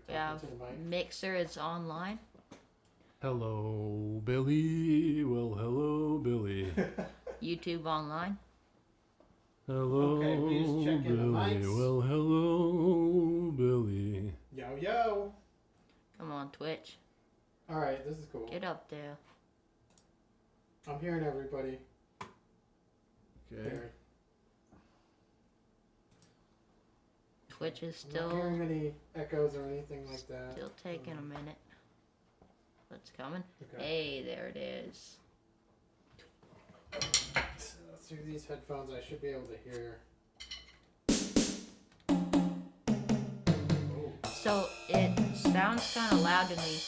Yeah, Mixer is online. Hello, Billy. Well, hello, Billy. YouTube online. Hello, Okay, we just check in the Billy. mics. Well, hello, Billy. Yo, yo. Come on, Twitch. Alright, this is cool. Get up there. I'm hearing everybody. Okay. Here. Twitch is I'm not hearing still any echoes or anything like that. still taking a minute. What's coming? Okay. Hey, there it is. So through these headphones, I should be able to hear. Oh. So it sounds kind of loud to me.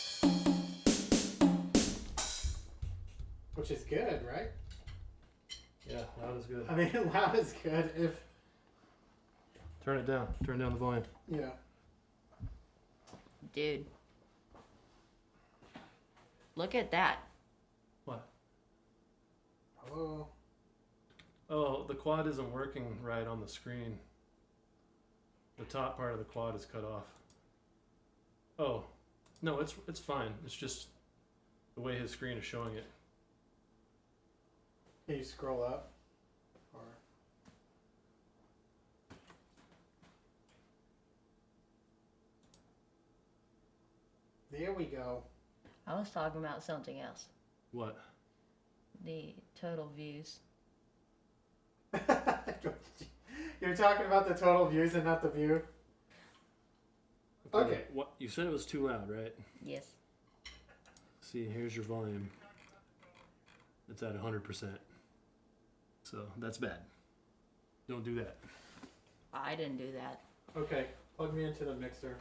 Which is good, right? Yeah, loud is good. I mean, loud is good if... Turn it down. Turn down the volume. Yeah. Dude. Look at that. What? Hello? Oh, the quad isn't working right on the screen. The top part of the quad is cut off. Oh, no, it's fine. It's just the way his screen is showing it. Can you scroll up? Or... There we go. I was talking about something else. What? The total views. You're talking about the total views and not the view? Okay. What you said it was too loud, right? Yes. See, here's your volume. It's at 100%. So that's bad. Don't do that. I didn't do that. Okay, plug me into the mixer.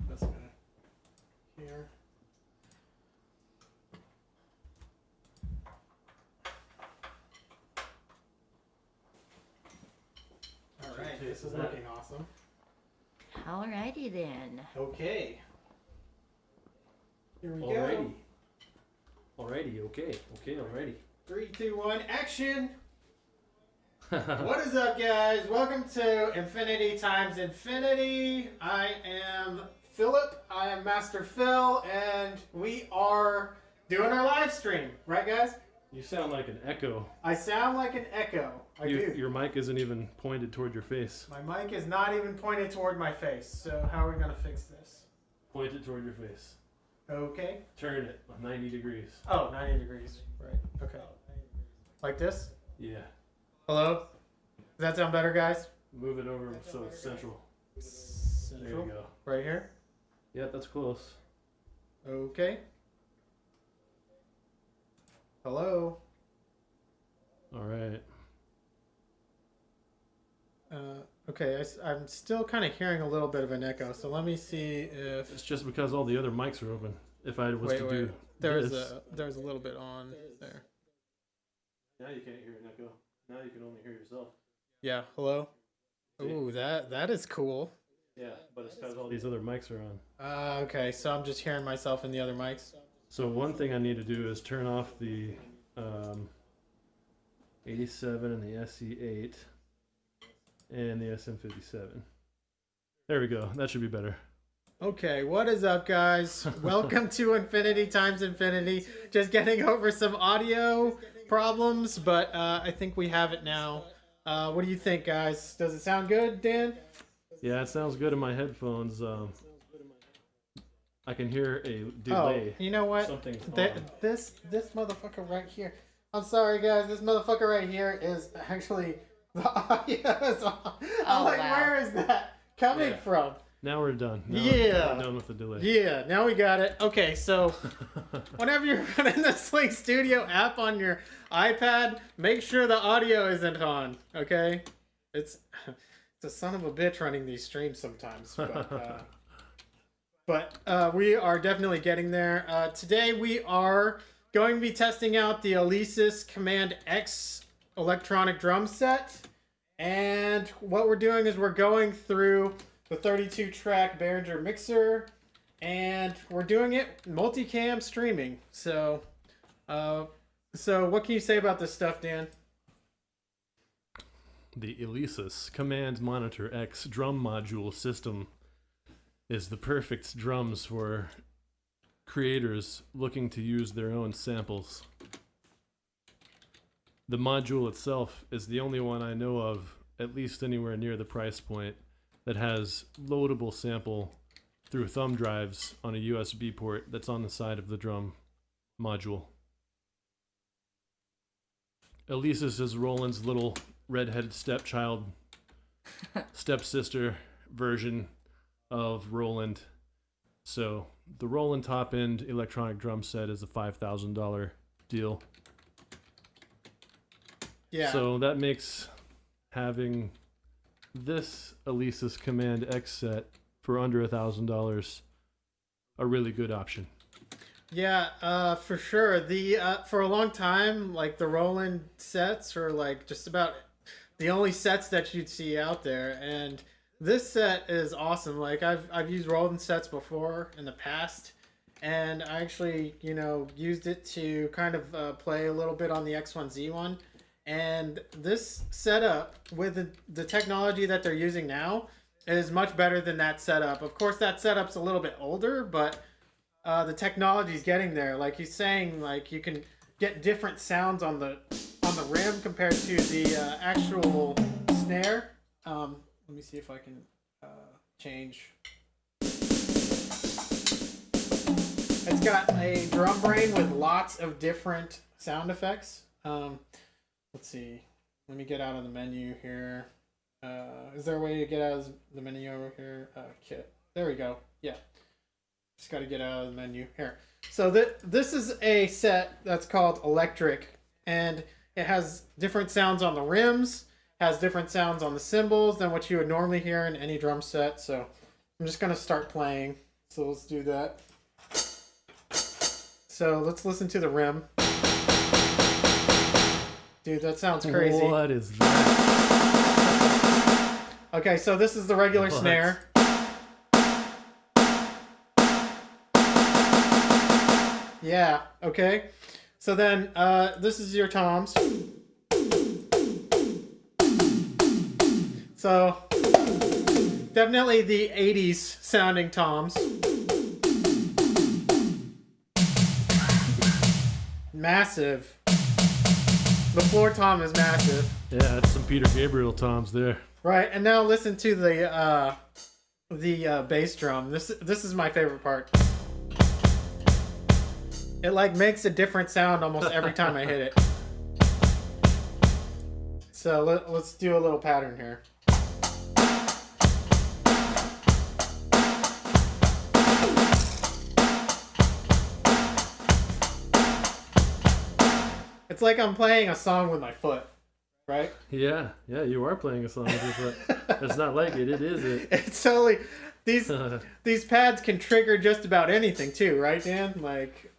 That's gonna... Here. Alright, this is looking awesome. Alrighty then. Okay. Here we Alrighty. Alrighty, okay. Okay, alrighty. go. 3, 2, 1, action! What is up, guys? Welcome to Infinity Times Infinity. I am Philip. I am Master Phil, and we are doing our live stream. Right, guys? You sound like an echo. I sound like an echo. I do. Your mic isn't even pointed toward your face. My mic is not even pointed toward my face, so how are we going to fix this? Point it toward your face. Okay. Turn it 90 degrees. Oh, 90 degrees. Right. Okay. Like this? Yeah. Hello? Does that sound better, guys? Move it over so it's central. There Central? you go. Right here? Yeah, that's close. Okay. Hello? Alright. Okay, I'm still kind of hearing a little bit of an echo, so let me see if... It's just because all the other mics are open. If I was to do There's this... there's a little bit on there. Now you can't hear an echo. Now you can only hear yourself. Yeah, hello? See? Ooh, that is cool. Yeah, but it's because all these other mics are on. Okay, so I'm just hearing myself in the other mics. So one thing I need to do is turn off the 87 and the SE8 and the SM57. There we go. That should be better. Okay, what is up, guys? Welcome to Infinity Times Infinity. Just getting over some audio problems, but I think we have it now. What do you think, guys? Does it sound good, Dan? Yeah, it sounds good in my headphones. I can hear a delay. Oh, you know what? Something's This motherfucker right here. I'm sorry, guys. This motherfucker right here is actually the audio is on. I'm like, wow. where is that coming from? Now we're done. Now Yeah. we're done with the delay. Yeah, now we got it. Okay, so whenever you're running the Sling Studio app on your iPad, make sure the audio isn't on. Okay, it's a son of a bitch running these streams sometimes, but we are definitely getting there. Today we are going to be testing out the Alesis Command X electronic drum set, and what we're doing is we're going through the 32 track Behringer mixer, and we're doing it multicam streaming. So what can you say about this stuff, Dan? The Alesis Command Monitor X drum module system is the perfect drums for creators looking to use their own samples. The module itself is the only one I know of, at least anywhere near the price point, that has loadable sample through thumb drives on a USB port that's on the side of the drum module. Alesis is Roland's little redheaded stepchild, stepsister version of Roland. So the Roland top-end electronic drum set is a $5,000 deal. Yeah. So that makes having this Alesis Command X set for under $1,000 a really good option. Yeah, for sure. The for a long time, like the Roland sets are like just about the only sets that you'd see out there, and this set is awesome. Like I've used Roland sets before in the past, and I actually used it to kind of play a little bit on the X1Z1. And this setup with the technology that they're using now is much better than that setup. Of course, that setup's a little bit older, but the technology's getting there. Like he's saying, like you can get different sounds on the rim compared to the actual snare. Let me see if I can change. It's got a drum brain with lots of different sound effects. Let's see. Let me get out of the menu here. Is there a way to get out of the menu over here? Kit. There we go. Yeah. Just got to get out of the menu here. So this is a set that's called Electric, and it has different sounds on the rims, has different sounds on the cymbals than what you would normally hear in any drum set. So I'm just going to start playing. So let's do that. So let's listen to the rim. Dude, that sounds crazy. What is that? Okay, so this is the regular snare. Yeah, okay. So then, this is your toms. So, definitely the 80s sounding toms. Massive. The floor tom is massive. Yeah, that's some Peter Gabriel toms there. Right, and now listen to the bass drum. This is my favorite part. It like makes a different sound almost every time I hit it. So let's do a little pattern here. It's like I'm playing a song with my foot, right? Yeah, you are playing a song with your foot. It's not like it is it. It's totally these pads can trigger just about anything too, right, Dan? Like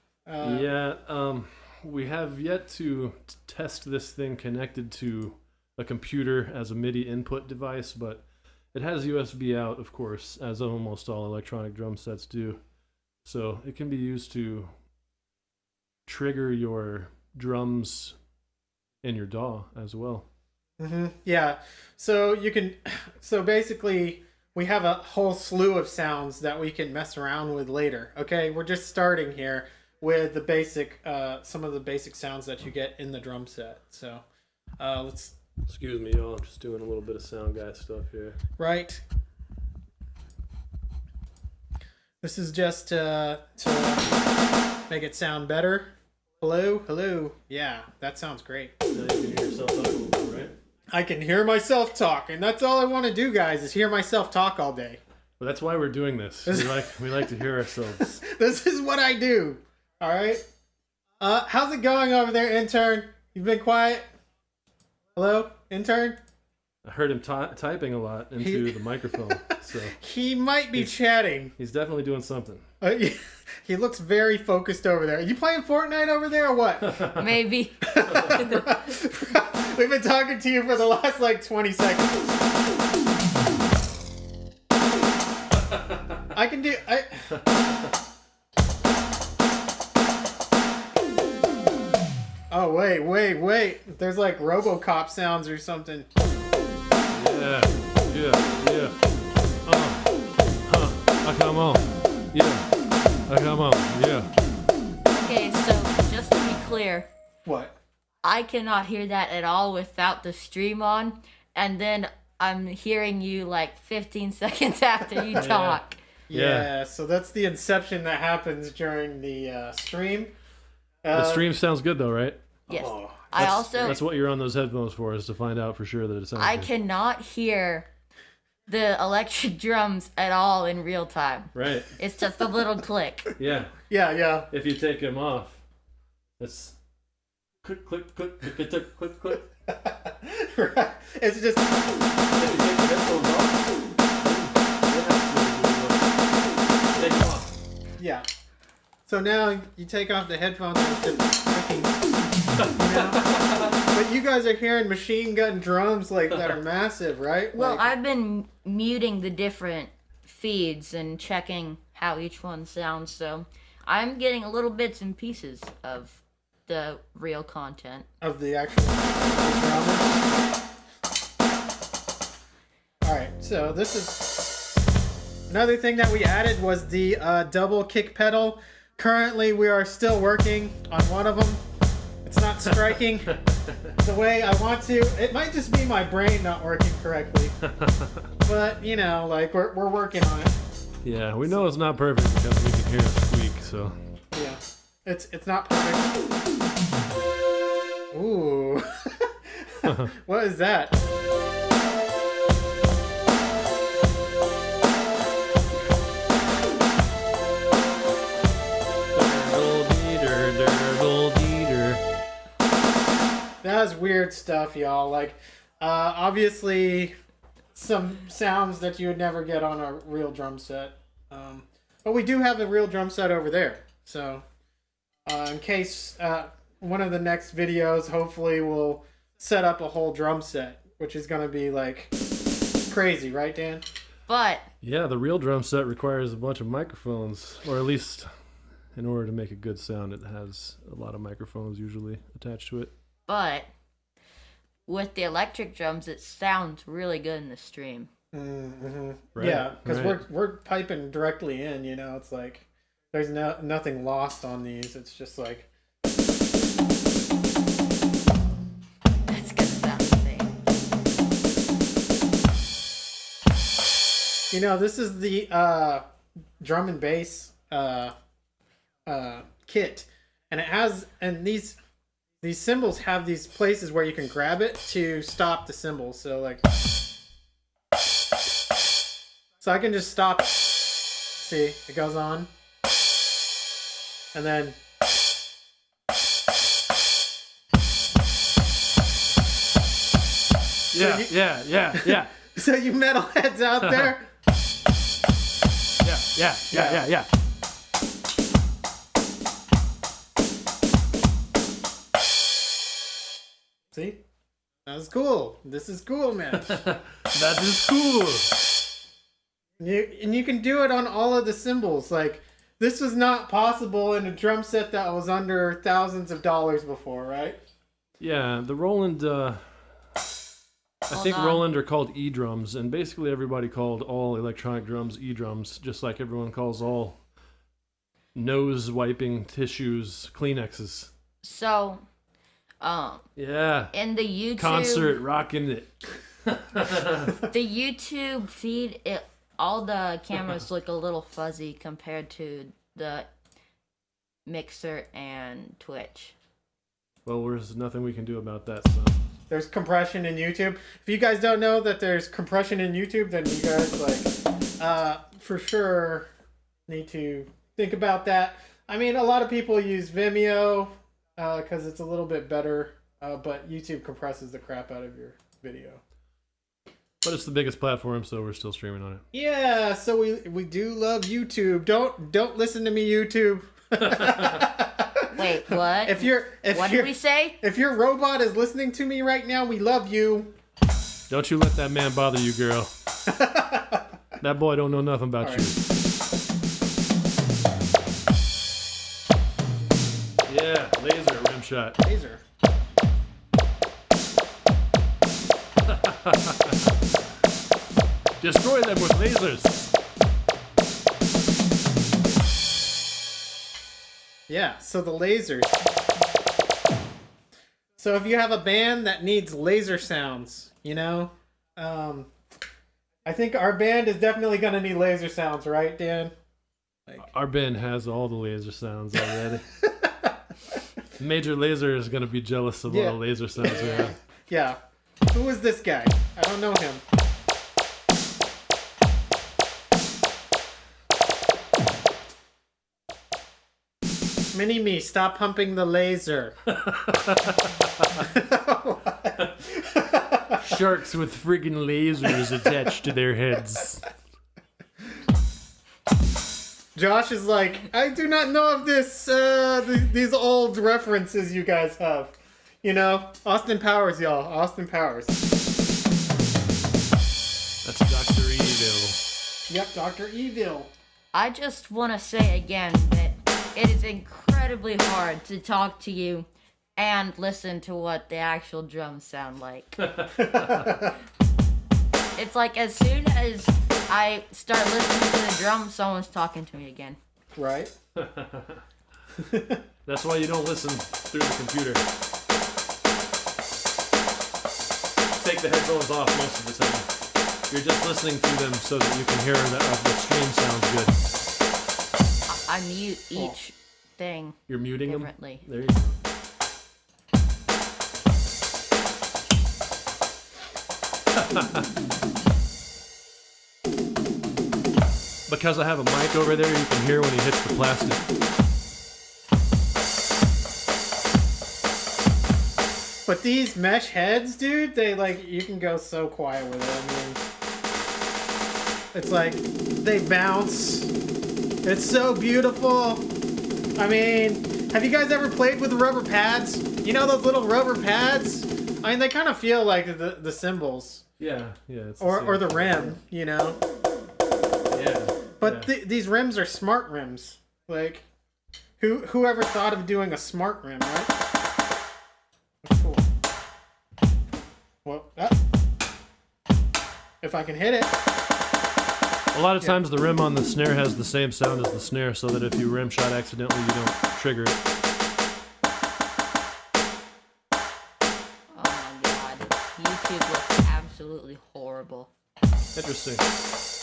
we have yet to test this thing connected to a computer as a MIDI input device, but it has USB out, of course, as almost all electronic drum sets do. So it can be used to trigger your drums in your DAW as well. Mm-hmm. Yeah. So you can. So basically, we have a whole slew of sounds that we can mess around with later. Okay, we're just starting here with the basic, some of the basic sounds that you get in the drum set. So let's. Excuse me, y'all. I'm just doing a little bit of sound guy stuff here. Right. This is just to make it sound better. Hello, hello. Yeah, that sounds great. Now you can hear yourself talk a little bit, right? I can hear myself talk, and that's all I want to do, guys, is hear myself talk all day. Well, that's why we're doing this. We like to hear ourselves. This is what I do. All right. How's it going over there, intern? You've been quiet. Hello, intern. I heard him typing a lot into the microphone. So he might be chatting. He's definitely doing something. He looks very focused over there. Are you playing Fortnite over there or what? Maybe. We've been talking to you for the last like 20 seconds. I can do. Oh wait! There's like RoboCop sounds or something. Yeah. I can come on. Yeah. Come on. Yeah. Okay, so just to be clear, What? I cannot hear that at all without the stream on, and then I'm hearing you like 15 seconds after you talk. Yeah, so that's the inception that happens during the stream. The stream sounds good though, right? Yes. Oh, That's what you're on those headphones for, is to find out for sure that it sounds I good. cannot hear the electric drums at all in real time. Right. It's just a little click. Yeah. Yeah. If you take them off, it's click, click, click, click, click, click, click. Right. It's just. If you take the headphones off, take them off. Yeah. So now you take off the headphones and it's just clicking. You know? But you guys are hearing machine gun drums like that are massive, right? Well, Like, I've been muting the different feeds and checking how each one sounds, so I'm getting a little bits and pieces of the real content. of the actual drama. Alright, so this is another thing that we added was the double kick pedal. Currently we are still working on one of them. It's not striking the way I want to. It might just be my brain not working correctly. But, you know, like we're working on it. Yeah, we know it's not perfect because we can hear it squeak, so. Yeah. It's not perfect. Ooh. What is that? That was weird stuff, y'all. Like, obviously, some sounds that you would never get on a real drum set. But we do have a real drum set over there. So, in case one of the next videos, hopefully, we'll set up a whole drum set, which is going to be, like, crazy, right, Dan? But Yeah, the real drum set requires a bunch of microphones, or at least in order to make a good sound, it has a lot of microphones usually attached to it. with the electric drums, it sounds really good in the stream. Mm-hmm. Right, Yeah, because right. we're piping directly in, you know, it's like there's nothing lost on these. It's just like It's gonna sound insane. you know, this is the drum and bass kit, and it has these cymbals have these places where you can grab it to stop the cymbal. So like, so I can just stop it. See, it goes on, and then Yeah. so you metalheads out there. Yeah. See, that was cool. This is cool, man. That is cool. And you can do it on all of the cymbals. Like, this was not possible in a drum set that was under thousands of dollars before, right? Yeah, the Roland, I think on. Roland are called E-drums, and basically everybody called all electronic drums E-drums, just like everyone calls all nose wiping tissues Kleenexes. So, Yeah. in the YouTube Concert rocking it. the YouTube feed, all the cameras look a little fuzzy compared to the Mixer and Twitch. Well, there's nothing we can do about that, so. There's compression in YouTube. If you guys don't know that there's compression in YouTube, then you guys, like, for sure need to think about that. I mean, a lot of people use Vimeo because it's a little bit better, but YouTube compresses the crap out of your video. But it's the biggest platform, so we're still streaming on it. Yeah, so we do love YouTube. Don't listen to me, YouTube. Wait, what? What did we say? If your robot is listening to me right now, we love you. Don't you let that man bother you, girl. That boy don't know nothing about you. Yeah, laser rim shot. Laser. Destroy them with lasers. Yeah, so the lasers. So if you have a band that needs laser sounds, you know, I think our band is definitely gonna need laser sounds, right, Dan? Our band has all the laser sounds already. Major Laser is gonna be jealous of all the laser sounds we have. Yeah. Who is this guy? I don't know him. Mini-Me, stop pumping the laser. Sharks with friggin' lasers attached to their heads. Josh is like, I do not know of this, these old references you guys have. You know, Austin Powers, y'all. Austin Powers. That's Dr. Evil. Yep, Dr. Evil. I just want to say again that it is incredibly hard to talk to you and listen to what the actual drums sound like. It's like as soon as I start listening to the drums, someone's talking to me again. Right. That's why you don't listen through the computer. Take the headphones off most of the time. You're just listening to them so that you can hear that the stream sounds good. I mute each thing. You're muting differently. them? There you go. Because I have a mic over there, you can hear when he hits the plastic. But these mesh heads, dude, they like, you can go so quiet with it. I mean, it's like, they bounce. It's so beautiful. I mean, have you guys ever played with the rubber pads? You know those little rubber pads? I mean, they kind of feel like the cymbals. Yeah. It's or the rim, you know? Yeah. But these rims are smart rims. Like, whoever thought of doing a smart rim, right? That's cool. Well, if I can hit it. A lot of times the rim on the snare has the same sound as the snare, so that if you rim shot accidentally, you don't trigger it. Oh my god. YouTube looks absolutely horrible. Interesting.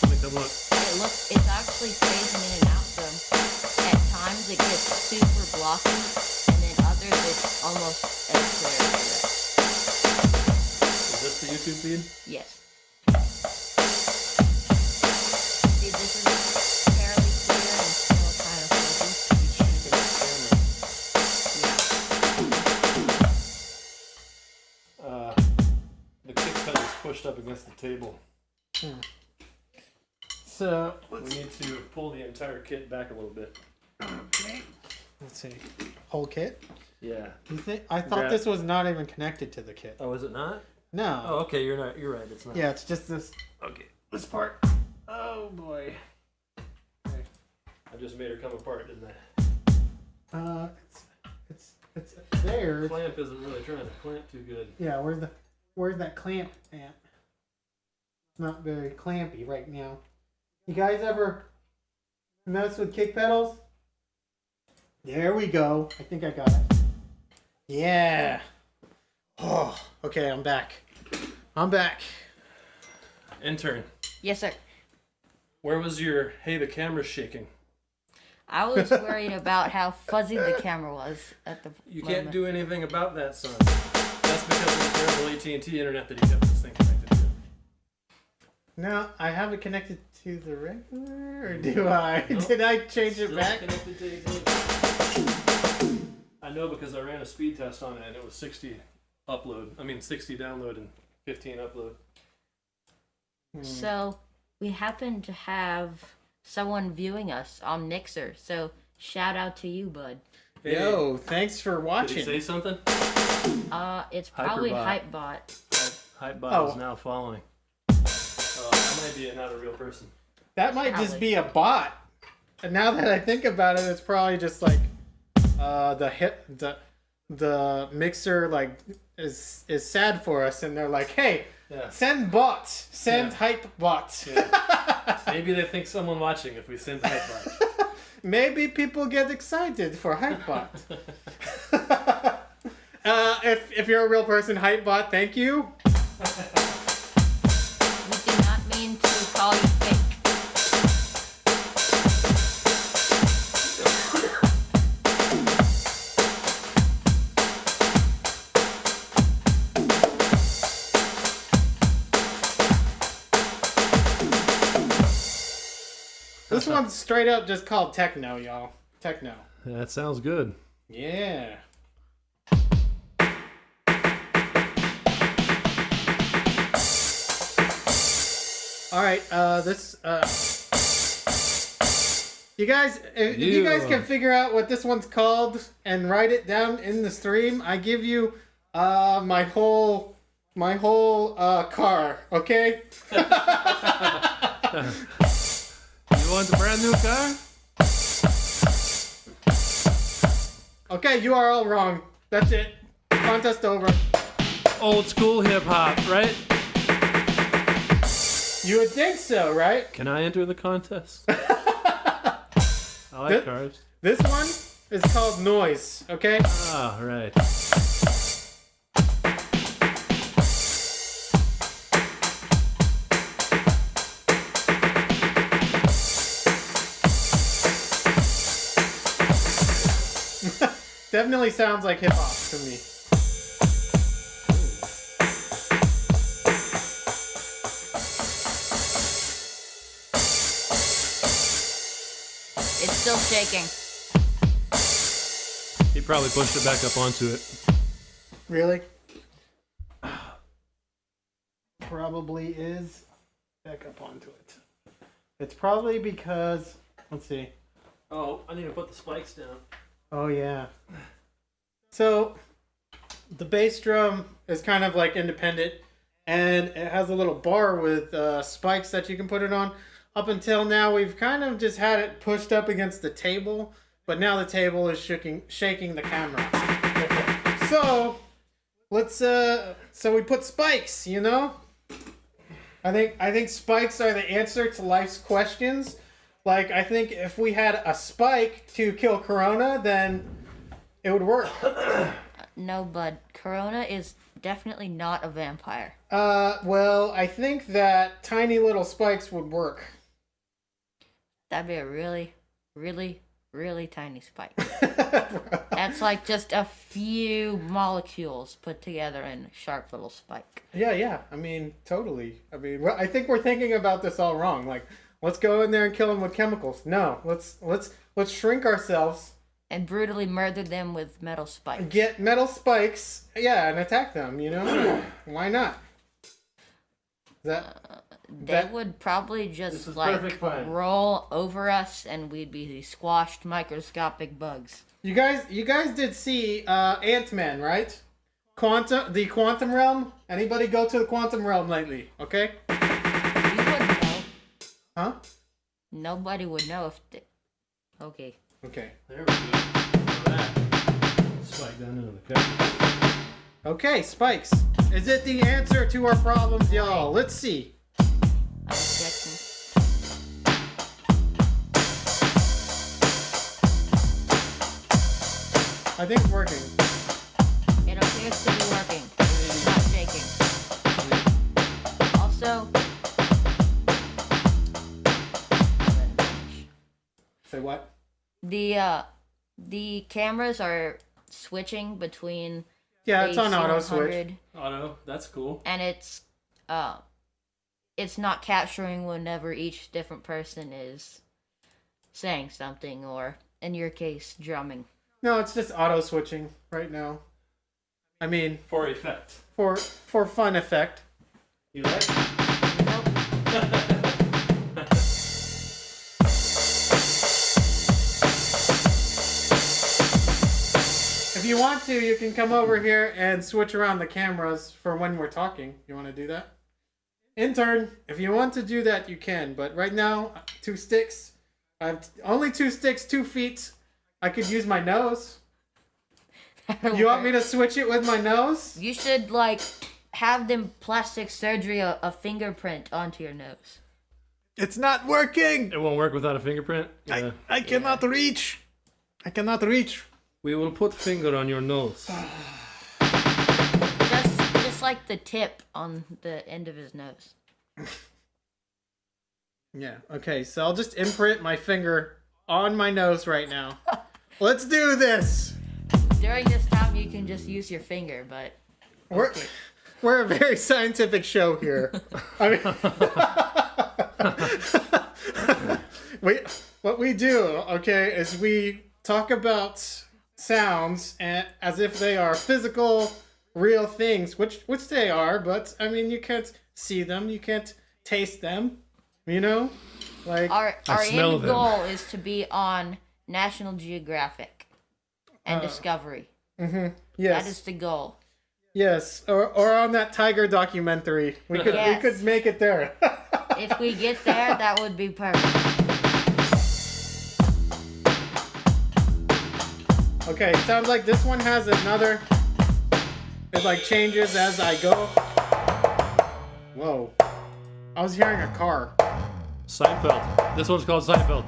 Let me come look. It's actually phasing in and out, so at times it gets super blocky, and then others it's almost as clear as Is this the YouTube feed? Yes. See, this is fairly clear and still kind of fuzzy. The kick pedal is pushed up against the table. So, We need to pull the entire kit back a little bit. okay. Let's see. Whole kit? Yeah. You think? I thought this was not even connected to the kit. Oh, is it not? No. Oh, okay. You're right. It's not. Yeah, it's just this. Okay. This part. Oh boy. Okay. I just made her come apart, didn't I? It's there. The clamp isn't really trying to clamp too good. Yeah, where's that clamp at? It's not very clampy right now. You guys ever mess with kick pedals? There we go. I think I got it. Yeah. Oh, okay, I'm back. Intern, Yes, sir. where was your hey the camera's shaking? I was worried about how fuzzy the camera was at the You moment. can't do anything about that, son. That's because of the terrible AT&T internet that you kept this thing connected to. No, I have it connected to the regular, or do I? Nope. Did I change it back? Connected to AT&T. I know because I ran a speed test on it and it was 60 download and 15 upload. So we happen to have someone viewing us on Mixer. So shout out to you, bud. Hey, Yo, thanks for watching. did he say something? It's probably Hyperbot. Hypebot. Hypebot is now following. That might be not a real person. That might just be a bot. And now that I think about it, it's probably just like the Mixer like is sad for us, and they're like, hey, send bots, send hype bots. Yeah. Maybe they think someone watching if we send Hypebot. maybe people get excited for Hypebot. If you're a real person, Hypebot, thank you. We do not mean to call you fake. This one's straight up just called Techno, y'all. Techno. That sounds good. Yeah. All right. You guys, if you guys can figure out what this one's called and write it down in the stream, I give you my whole car. Okay. You want a brand new car? Okay, you are all wrong. That's it. Contest over. Old school hip hop, right? You would think so, right? Can I enter the contest? I like cars. This one is called Noise, okay? Ah, right. Definitely sounds like hip hop to me. It's still shaking. He probably pushed it back up onto it. Really? Probably is back up onto it. It's probably because, let's see. Oh, I need to put the spikes down. Oh yeah. So the bass drum is kind of like independent, and it has a little bar with spikes that you can put it on. Up until now, we've kind of just had it pushed up against the table, but now the table is shaking the camera. So let's so we put spikes, you know? I think spikes are the answer to life's questions. Like, I think if we had a spike to kill Corona, then it would work. No, bud. Corona is definitely not a vampire. Well, I think that tiny little spikes would work. That'd be a really, really, really tiny spike. That's like just a few molecules put together in a sharp little spike. Yeah. I mean, totally. I mean, I think we're thinking about this all wrong. Like, let's go in there and kill them with chemicals. No, let's shrink ourselves and brutally murder them with metal spikes. Get metal spikes, yeah, and attack them. You know, why not? They would probably just like roll over us, and we'd be squashed microscopic bugs. You guys did see Ant-Man, right? The quantum realm. Anybody go to the quantum realm lately? Okay. You wouldn't know. Huh? Nobody would know if they... Okay. Okay. There we go. That. Spike down into the cup. Okay, spikes. Is it the answer to our problems, y'all? Let's see. I'm checking. I think it's working. It appears to be working. It's not shaking. Also... Say what? The cameras are switching between... Yeah, it's on auto switch. Auto, that's cool. And it's not capturing whenever each different person is saying something, or in your case, drumming. No, it's just auto switching right now. I mean, for effect. For fun effect. You like? Nope. If you want to, you can come over here and switch around the cameras for when we're talking. You want to do that? Intern, if you want to do that, you can. But right now, 2 sticks. I have only 2 sticks, 2 feet. I could use my nose. You want me to switch it with my nose? You should, like, have them plastic surgery a fingerprint onto your nose. It's not working. It won't work without a fingerprint? Yeah. I cannot reach. I cannot reach. We will put finger on your nose. Just like the tip on the end of his nose. Yeah, okay, so I'll just imprint my finger on my nose right now. Let's do this. During this time, you can just use your finger, but... We're a very scientific show here. I mean, what we do, okay, is we talk about sounds as if they are physical, real things, which they are, but I mean, you can't see them, you can't taste them, you know? Like Our smell end them. goal is to be on National Geographic and Discovery. yes. That is the goal. Yes, or on that tiger documentary. We could make it there. If we get there, that would be perfect. Okay, sounds like this one has another. It like changes as I go. Whoa. I was hearing a car. Seinfeld. This one's called Seinfeld.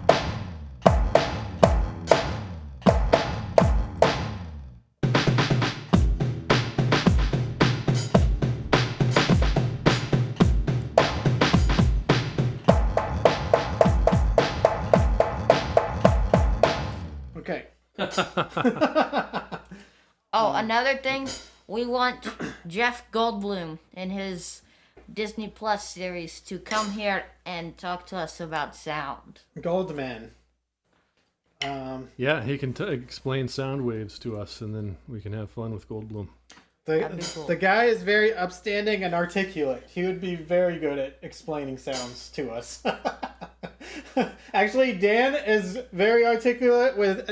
Okay. Oh, another thing, we want Jeff Goldblum in his Disney Plus series to come here and talk to us about sound. Goldman. Yeah, he can explain sound waves to us, and then we can have fun with Goldblum. That'd be cool. The guy is very upstanding and articulate. He would be very good at explaining sounds to us. Actually, Dan is very articulate with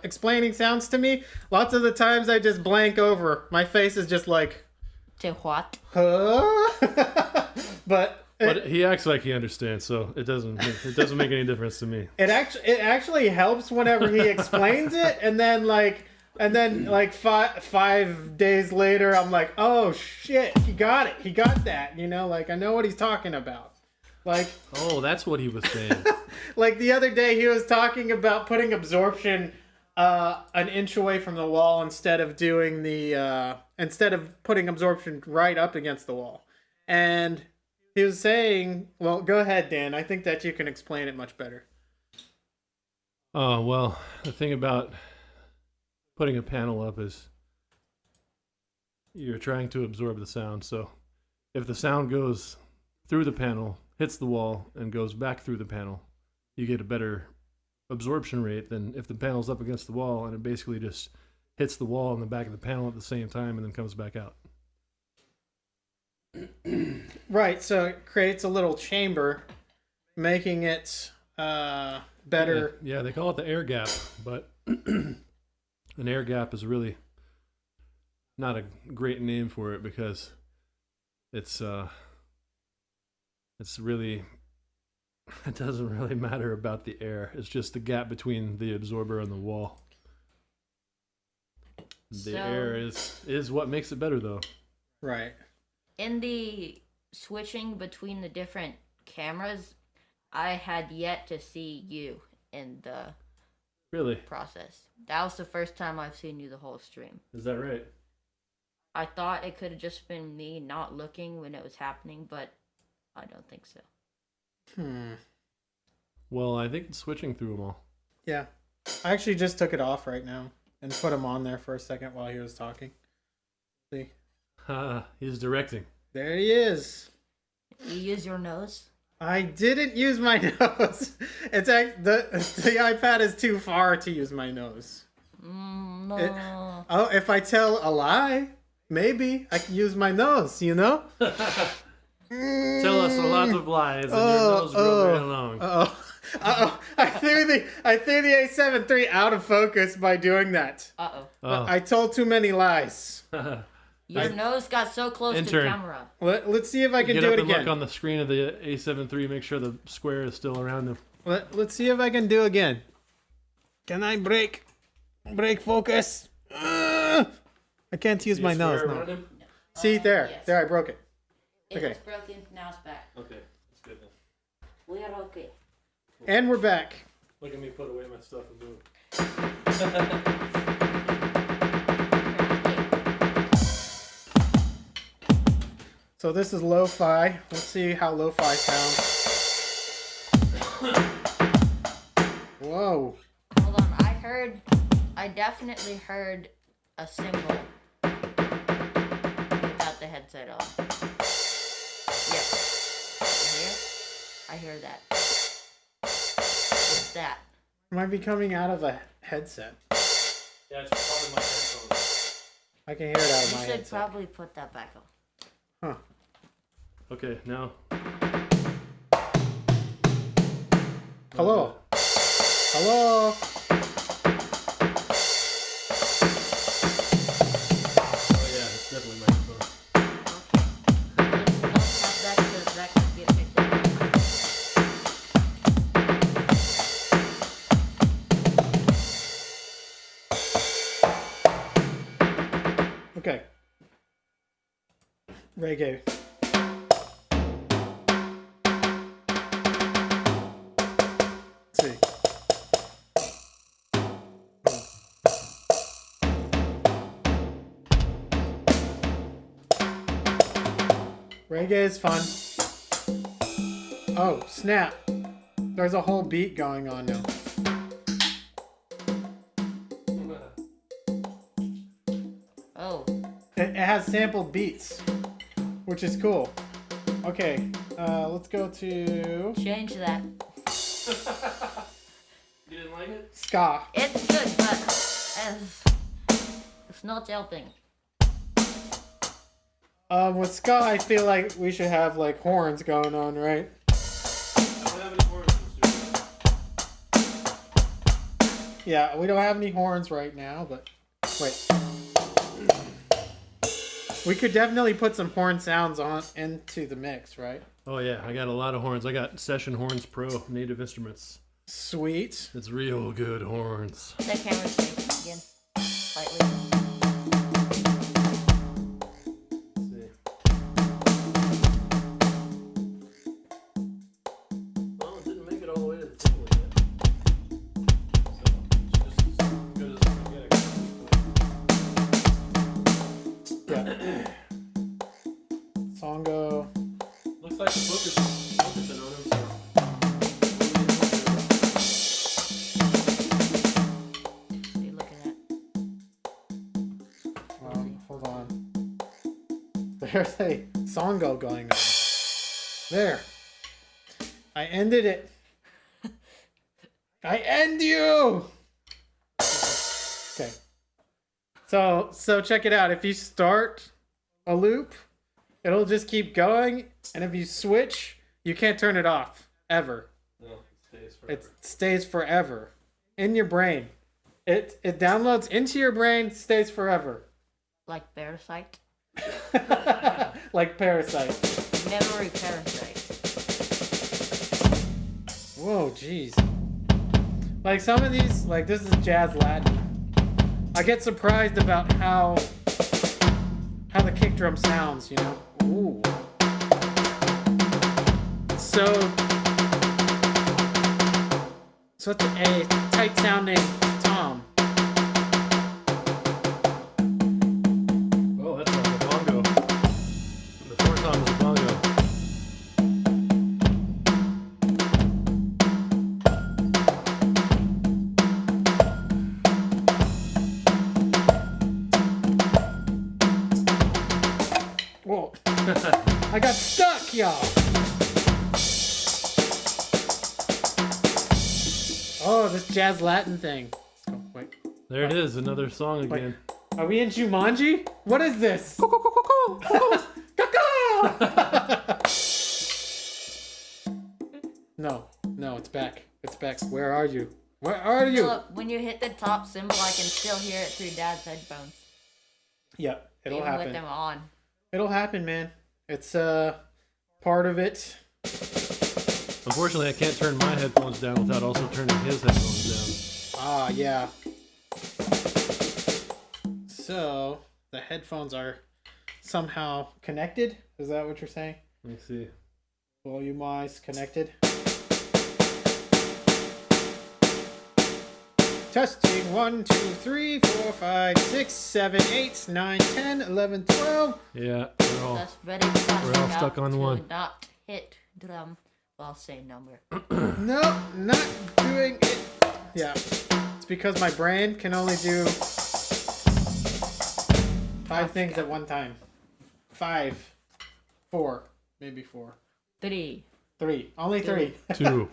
explaining sounds to me. Lots of the times I just blank over. My face is just like, To what? huh? But he acts like he understands, so it doesn't make any difference to me. it actually helps whenever he explains it, and then like 5 days later, I'm like, oh shit, he got it. He got that. You know, like I know what he's talking about. Like, Oh, that's what he was saying. like the other day, he was talking about putting absorption an inch away from the wall instead of putting absorption right up against the wall. And he was saying, well, go ahead, Dan. I think that you can explain it much better. Oh, well, the thing about putting a panel up is you're trying to absorb the sound. So if the sound goes through the panel, hits the wall, and goes back through the panel, you get a better absorption rate than if the panel's up against the wall and it basically just hits the wall and the back of the panel at the same time and then comes back out. Right, so it creates a little chamber, making it better. Yeah, they call it the air gap, but an air gap is really not a great name for it because it's really, it doesn't really matter about the air. It's just the gap between the absorber and the wall. The air is what makes it better, though. Right. In the switching between the different cameras, I had yet to see you in the Really? process. That was the first time I've seen you the whole stream. Is that right? I thought it could have just been me not looking when it was happening, but I don't think so. Well, I think it's switching through them all. Yeah. I actually just took it off right now and put him on there for a second while he was talking. See? He's directing. There he is. You use your nose? I didn't use my nose. It's the iPad is too far to use my nose. No. If I tell a lie, maybe I can use my nose, you know? Tell us a lot of lies and your nose grow very long. I threw the A7 III out of focus by doing that. I told too many lies. Your nose got so close to the Intern. camera. Let's see if I can Get do up it and again. look on the screen of the A7 III, make sure the square is still around them. Let's see if I can do again. Can I break focus? I can't use my nose now. See, there. Yes. There, I broke it. It Okay. was broken, now it's back. Okay, that's good then. Karaoke. And we're back. Look at me put away my stuff and move. So this is lo-fi. Let's see how lo-fi sounds. Whoa. Hold on, I definitely heard a cymbal without the headset on. Yep. I hear that. What's that? Might be coming out of a headset. Yeah, it's probably my headphones. I can hear it out of my You should headset. probably put that back on. Huh. Okay, now. Hello. Hello. Oh yeah, it's definitely my headphones. Okay. Let's don't have that because that could get picked up. Okay. Reggae. Let's see. Reggae is fun. Oh, snap. There's a whole beat going on now. Oh, It has sampled beats, which is cool. Okay, let's go to change that. You didn't like it? ska. It's good, but it's not helping. With ska, I feel like we should have like horns going on, right? I don't have any horns in the studio. Yeah, we don't have any horns right now, but wait. We could definitely put some horn sounds on into the mix, right? Oh yeah, I got a lot of horns. I got Session Horns Pro Native Instruments. Sweet. It's real good horns. That camera's facing again. Slightly. Let's see. Well, it didn't make it all the way to the table yet. So it's just as good as it's gonna get. Yeah. Songo. Looks like the book is focusing on him. What are you looking at? Hold on. There's a songo going on. There. I ended it. I end you. Okay. So check it out. If you start a loop, it'll just keep going, and if you switch, you can't turn it off ever. No, it stays forever. It stays forever in your brain. It downloads into your brain, stays forever. Like Parasite? Like Parasite. Memory Parasite. Whoa, jeez. Like some of these, like this is jazz Latin. I get surprised about how the kick drum sounds, you know. Ooh. So it's a tight sounding tom. Oh, that's not the bongo. The four tom is a bongo. Whoa. I got stuck, y'all. Oh, this jazz Latin thing. Oh, wait. There it is, another song again. Are we in Jumanji? What is this? No, it's back. It's back. Where are you? Where are you? Philip, when you hit the top symbol, I can still hear it through Dad's headphones. Yeah, it'll even happen. with them on. It'll happen, man. It's part of it. Unfortunately, I can't turn my headphones down without also turning his headphones Ah, yeah. So the headphones are somehow connected. Is that what you're saying? down. Let me see. Volume-wise connected. Testing 1, 2, 3, 4, 5, 6, 7, 8, 9, 10, 11, 12. Yeah, That's very fast. we're all stuck on to one. Not hit drum while saying number. No, not doing it. Yeah. It's because my brain can only do 5 things at one time. 5, 4, maybe 4. 3, 3. Only 3. 2, 1.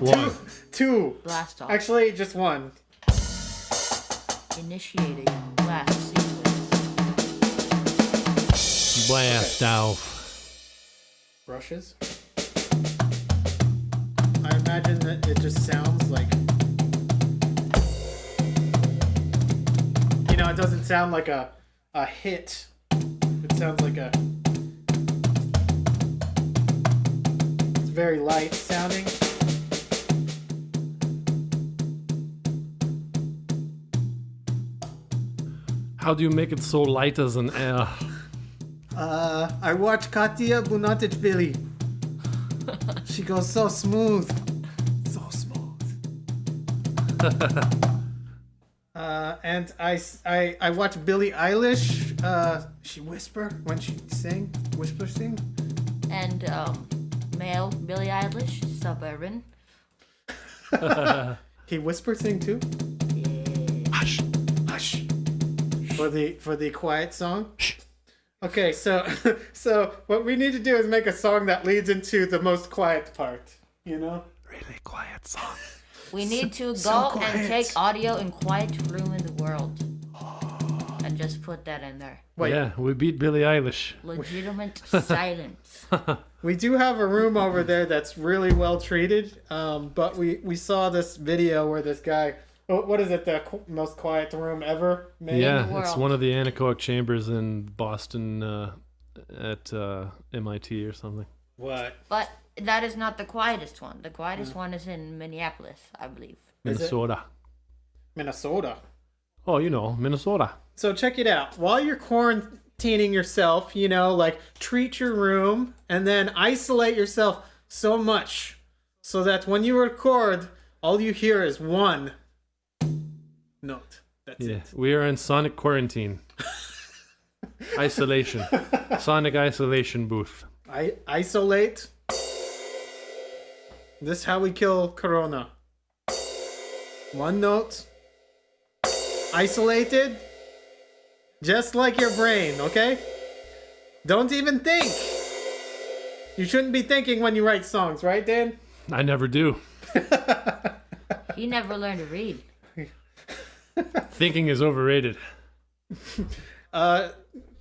1. 2. Blast off. Actually, just 1. Initiating blast sequence. Blast off. Brushes. I imagine that it just sounds like... You know, it doesn't sound like a hit. It sounds like a... It's very light sounding. How do you make it so light as an air? I watch Katia Bunatichvili. She goes so smooth. So smooth. And I watch Billie Eilish. She whisper when she sing. Whisper sing. And male Billie Eilish, Suburban. He whisper sing too? Yeah. Hush. Hush. For the quiet song? Okay, so what we need to do is make a song that leads into the most quiet part, you know? Really quiet song. We need to so go quiet. and take audio in quiet room in the world. And just put that in there. Wait. Yeah, we beat Billie Eilish. Legitimate silence. We do have a room over there that's really well treated, but we saw this video where this guy... What is it? The most quiet room ever made? Yeah, world. it's one of the anechoic chambers in Boston at MIT or something. What? But that is not the quietest one. The quietest one is in Minneapolis, I believe. Is it? Minnesota. Minnesota. Oh, you know, Minnesota. So check it out. While you're quarantining yourself, you know, like treat your room and then isolate yourself so much so that when you record, all you hear is one note. That's Yeah, it. we are in sonic quarantine. Isolation. Sonic isolation booth. I isolate. This is how we kill Corona. One note. Isolated. Just like your brain, okay? Don't even think. You shouldn't be thinking when you write songs, right, Dan? I never do. He never learned to read. Thinking is overrated.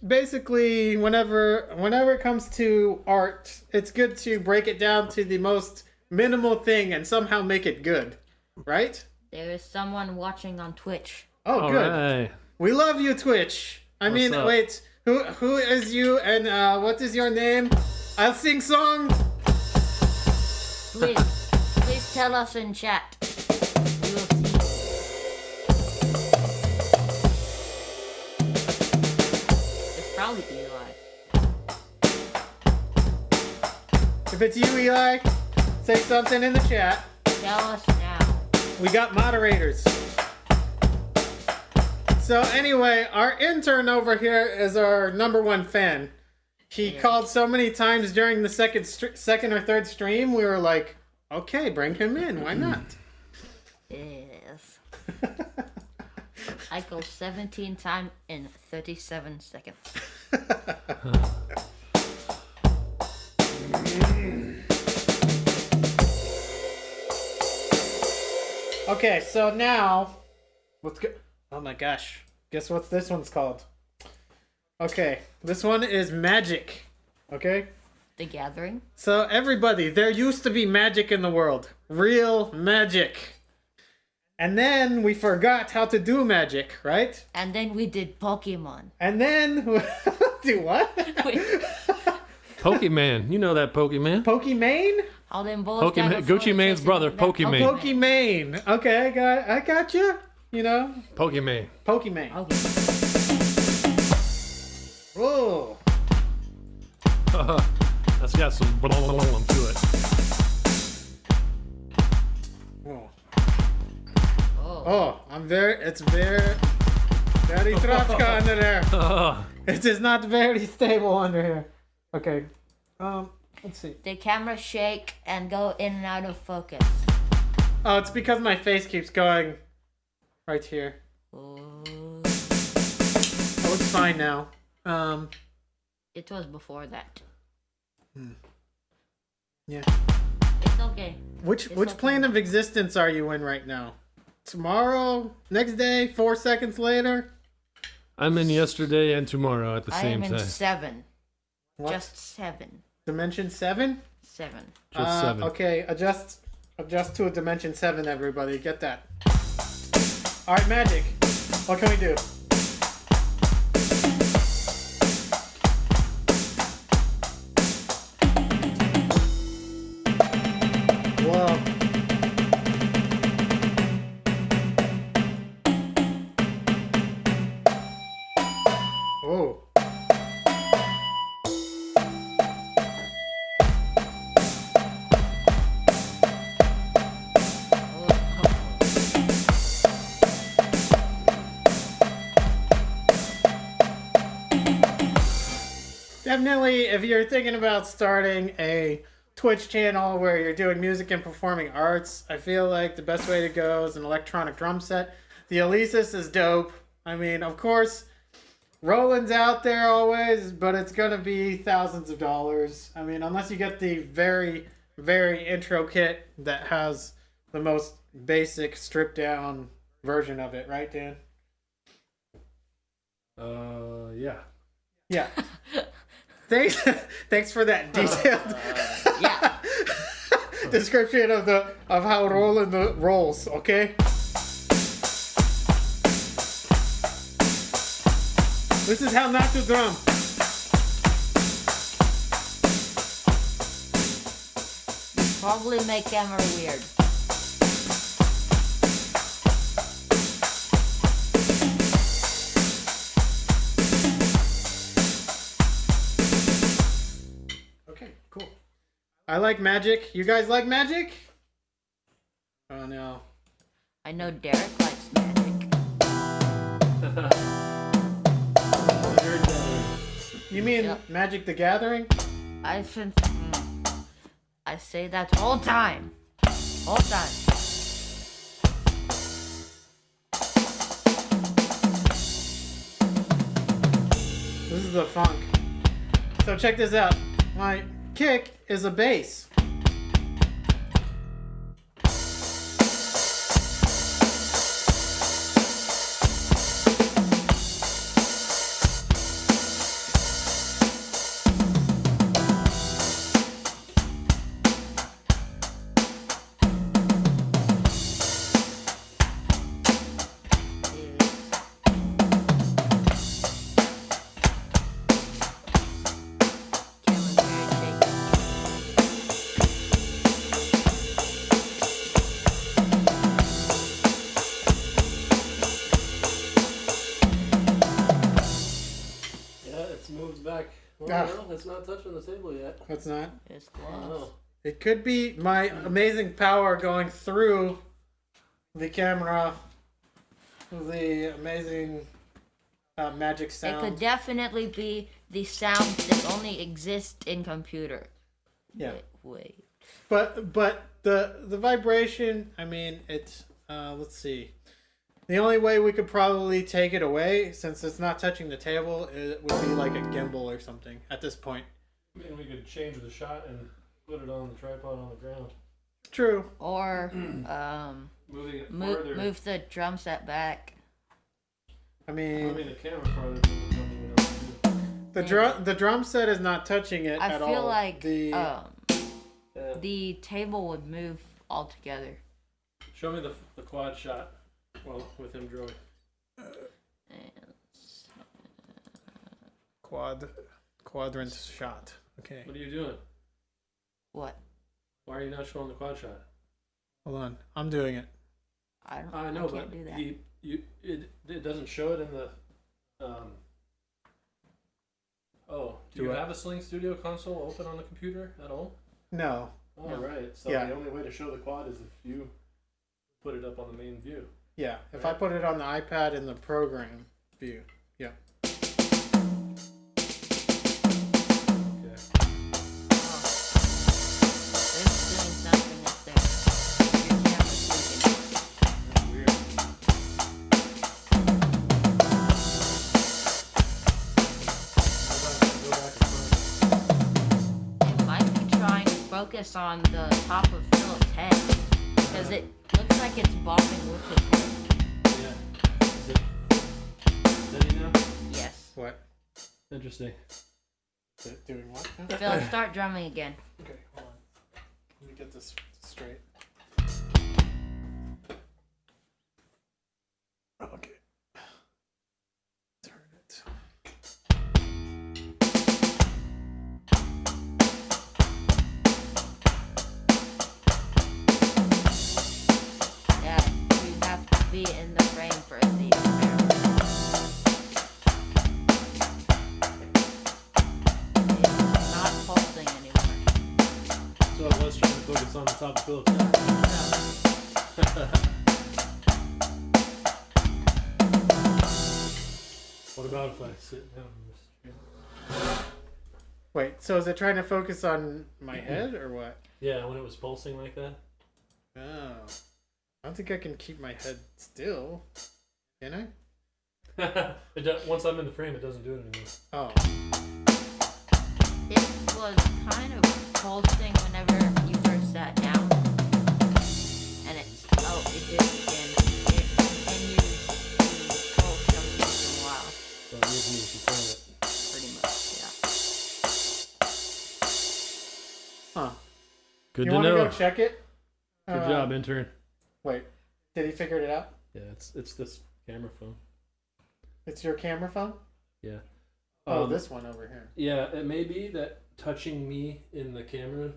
Basically, whenever it comes to art, it's good to break it down to the most minimal thing and somehow make it good, right? There is someone watching on Twitch. Oh, All good. right. We love you, Twitch. I What's mean, up? wait, who is you and what is your name? I'll sing songs. Please tell us in chat. We will see. It's probably Eli. If it's you, Eli, say something in the chat. Tell us now. We got moderators. So anyway, our intern over here is our #1 fan. He called so many times during the second or third stream, we were like, okay, bring him in. Why not? Yes. I go 17 times in 37 seconds. Okay, so now let's go. Oh my gosh. Guess what this one's called? Okay, this one is magic. Okay? The Gathering. So everybody, there used to be magic in the world. Real magic. And then we forgot how to do magic, right? And then we did Pokemon. And then do what? Pokemon. You know that Pokemon. Pokemane? All them boys Pokemon- got Gucci before Mane's they brother, said that Pokemon. Pokemane. Okay, I got you. You know, Pokemon. Pokemane. Okay. Whoa. That's got some to it. Whoa. Oh. Oh, it's very Trotsky under there. Oh. It is not very stable under here. Okay. Let's see. The camera shake and go in and out of focus. Oh, it's because my face keeps going right here. Oh. It looks fine now. It was before that. Yeah. It's okay. Which okay. plane of existence are you in right now? Tomorrow? Next day? 4 seconds later? I'm in yesterday and tomorrow at the I same am in time. 7. What? Just 7. Dimension 7? 7. Just 7. Okay, adjust to a dimension 7, everybody. Get that. Alright, Magic. What can we do? Whoa. Oh. Definitely, if you're thinking about starting a Twitch channel where you're doing music and performing arts, I feel like the best way to go is an electronic drum set. The Alesis is dope. I mean, of course, Roland's out there always, but it's gonna be thousands of dollars. I mean, unless you get the very, very intro kit that has the most basic, stripped down version of it, right, Dan? Yeah. Yeah. Thanks for that detailed Yeah. description of how Roland rolls, okay? This is how not to drum. Probably make camera weird. Okay, cool. I like Magic. You guys like Magic? Oh no. I know Derek likes magic. You mean Yep. Magic the Gathering? I say that all time. All time. This is the funk. So check this out. My kick is a bass. Camera's very shaky. Yeah, it's moved back. Well, Ah. no, it's not touching the table yet. That's not. It's I don't close. know. It could be my amazing power going through the camera. The amazing magic It sound. could definitely be the sound that only exists in computer. Yeah. Wait. But the vibration, I mean, it's let's see. The only way we could probably take it away, since it's not touching the table, it would be like a gimbal or something at this point. I mean, we could change the shot and put it on the tripod on the ground. True. Or Moving it farther. move the drum set back. I mean, Moving the camera farther. Than the drum set is not touching it I at all. feel like yeah. the table would move altogether. Show me the quad shot. Well, with him drawing. Quadrant shot. Okay. What are you doing? What? Why are you not showing the quad shot? Hold on. I'm doing it. I know, can't but do that. it doesn't show it in the. Oh, do you have a Sling Studio console open on the computer at all? No. Oh, No. right. So Yeah. the only way to show the quad is if you put it up on the main view. Yeah, if I put it on the iPad in the program view. Yeah. Okay. It's doing something up there. Your camera's moving. That's weird. Go back and forth. It might be trying to focus on the top of Philip's head. Because it looks like it's bobbing with his head. Yeah. Is it steady now? Yes. What? Interesting. Is it doing what? Philip, start drumming again. Okay, hold on. Let me get this straight. Okay. Turn it. Yeah, you have to be in the frame for the experiment. It's not pulsing anymore. So I was trying to focus on the top of Philip's head. So, What about if I sit down in this chair? Wait, so is it trying to focus on my head or what? Yeah, when it was pulsing like that. Oh. I don't think I can keep my head still. Can I? Once I'm in the frame, it doesn't do it anymore. Oh. it was kind of pulsing whenever you first sat down. And it did again. It continues to pulse every once in a while. So it needs me to turn it. Pretty much, yeah. Huh. Good You want to go check it? Good job, intern. Wait. Did he figure it out? Yeah, it's this camera phone. It's your camera phone? Yeah. Oh, this one over here. Yeah, it may be that touching me in the camera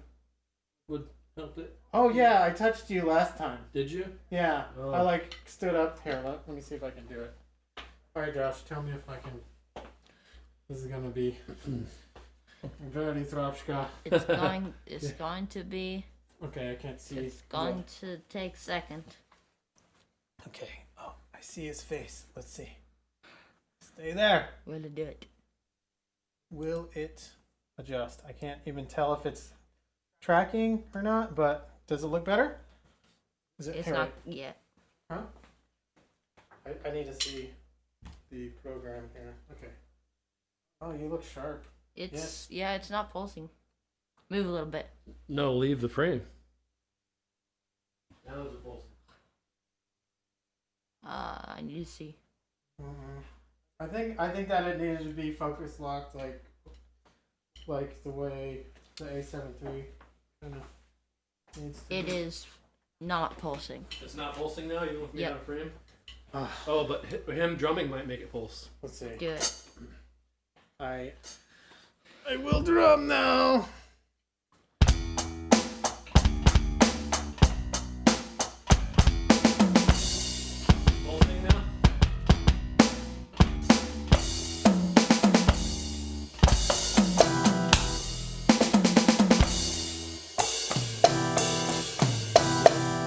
would help it. Oh, yeah, I touched you last time. Did you? Yeah. Oh. I, stood up. Here, let me see if I can do it. Alright, Josh, tell me if I can... This is gonna be... very Tropska. It's going to be, Okay, I can't see. it's going to take a second. Okay. Oh, I see his face. Let's see. Stay there. Will it do it? Will it adjust? I can't even tell if it's tracking or not, but does it look better? Is it It's here, not yet. Huh? I need to see the program here. Okay. Oh, you look sharp. It's not pulsing. Move a little bit. No, leave the frame. Now is it pulsing? I need to see. I think that it needed to be focus locked like the way the A7 III kind of needs to It be. is not pulsing. It's not pulsing now, even with me Yep. out of frame? Ah. Oh, but him drumming might make it pulse. Let's see. Do it. I will drum now. Pulsing now?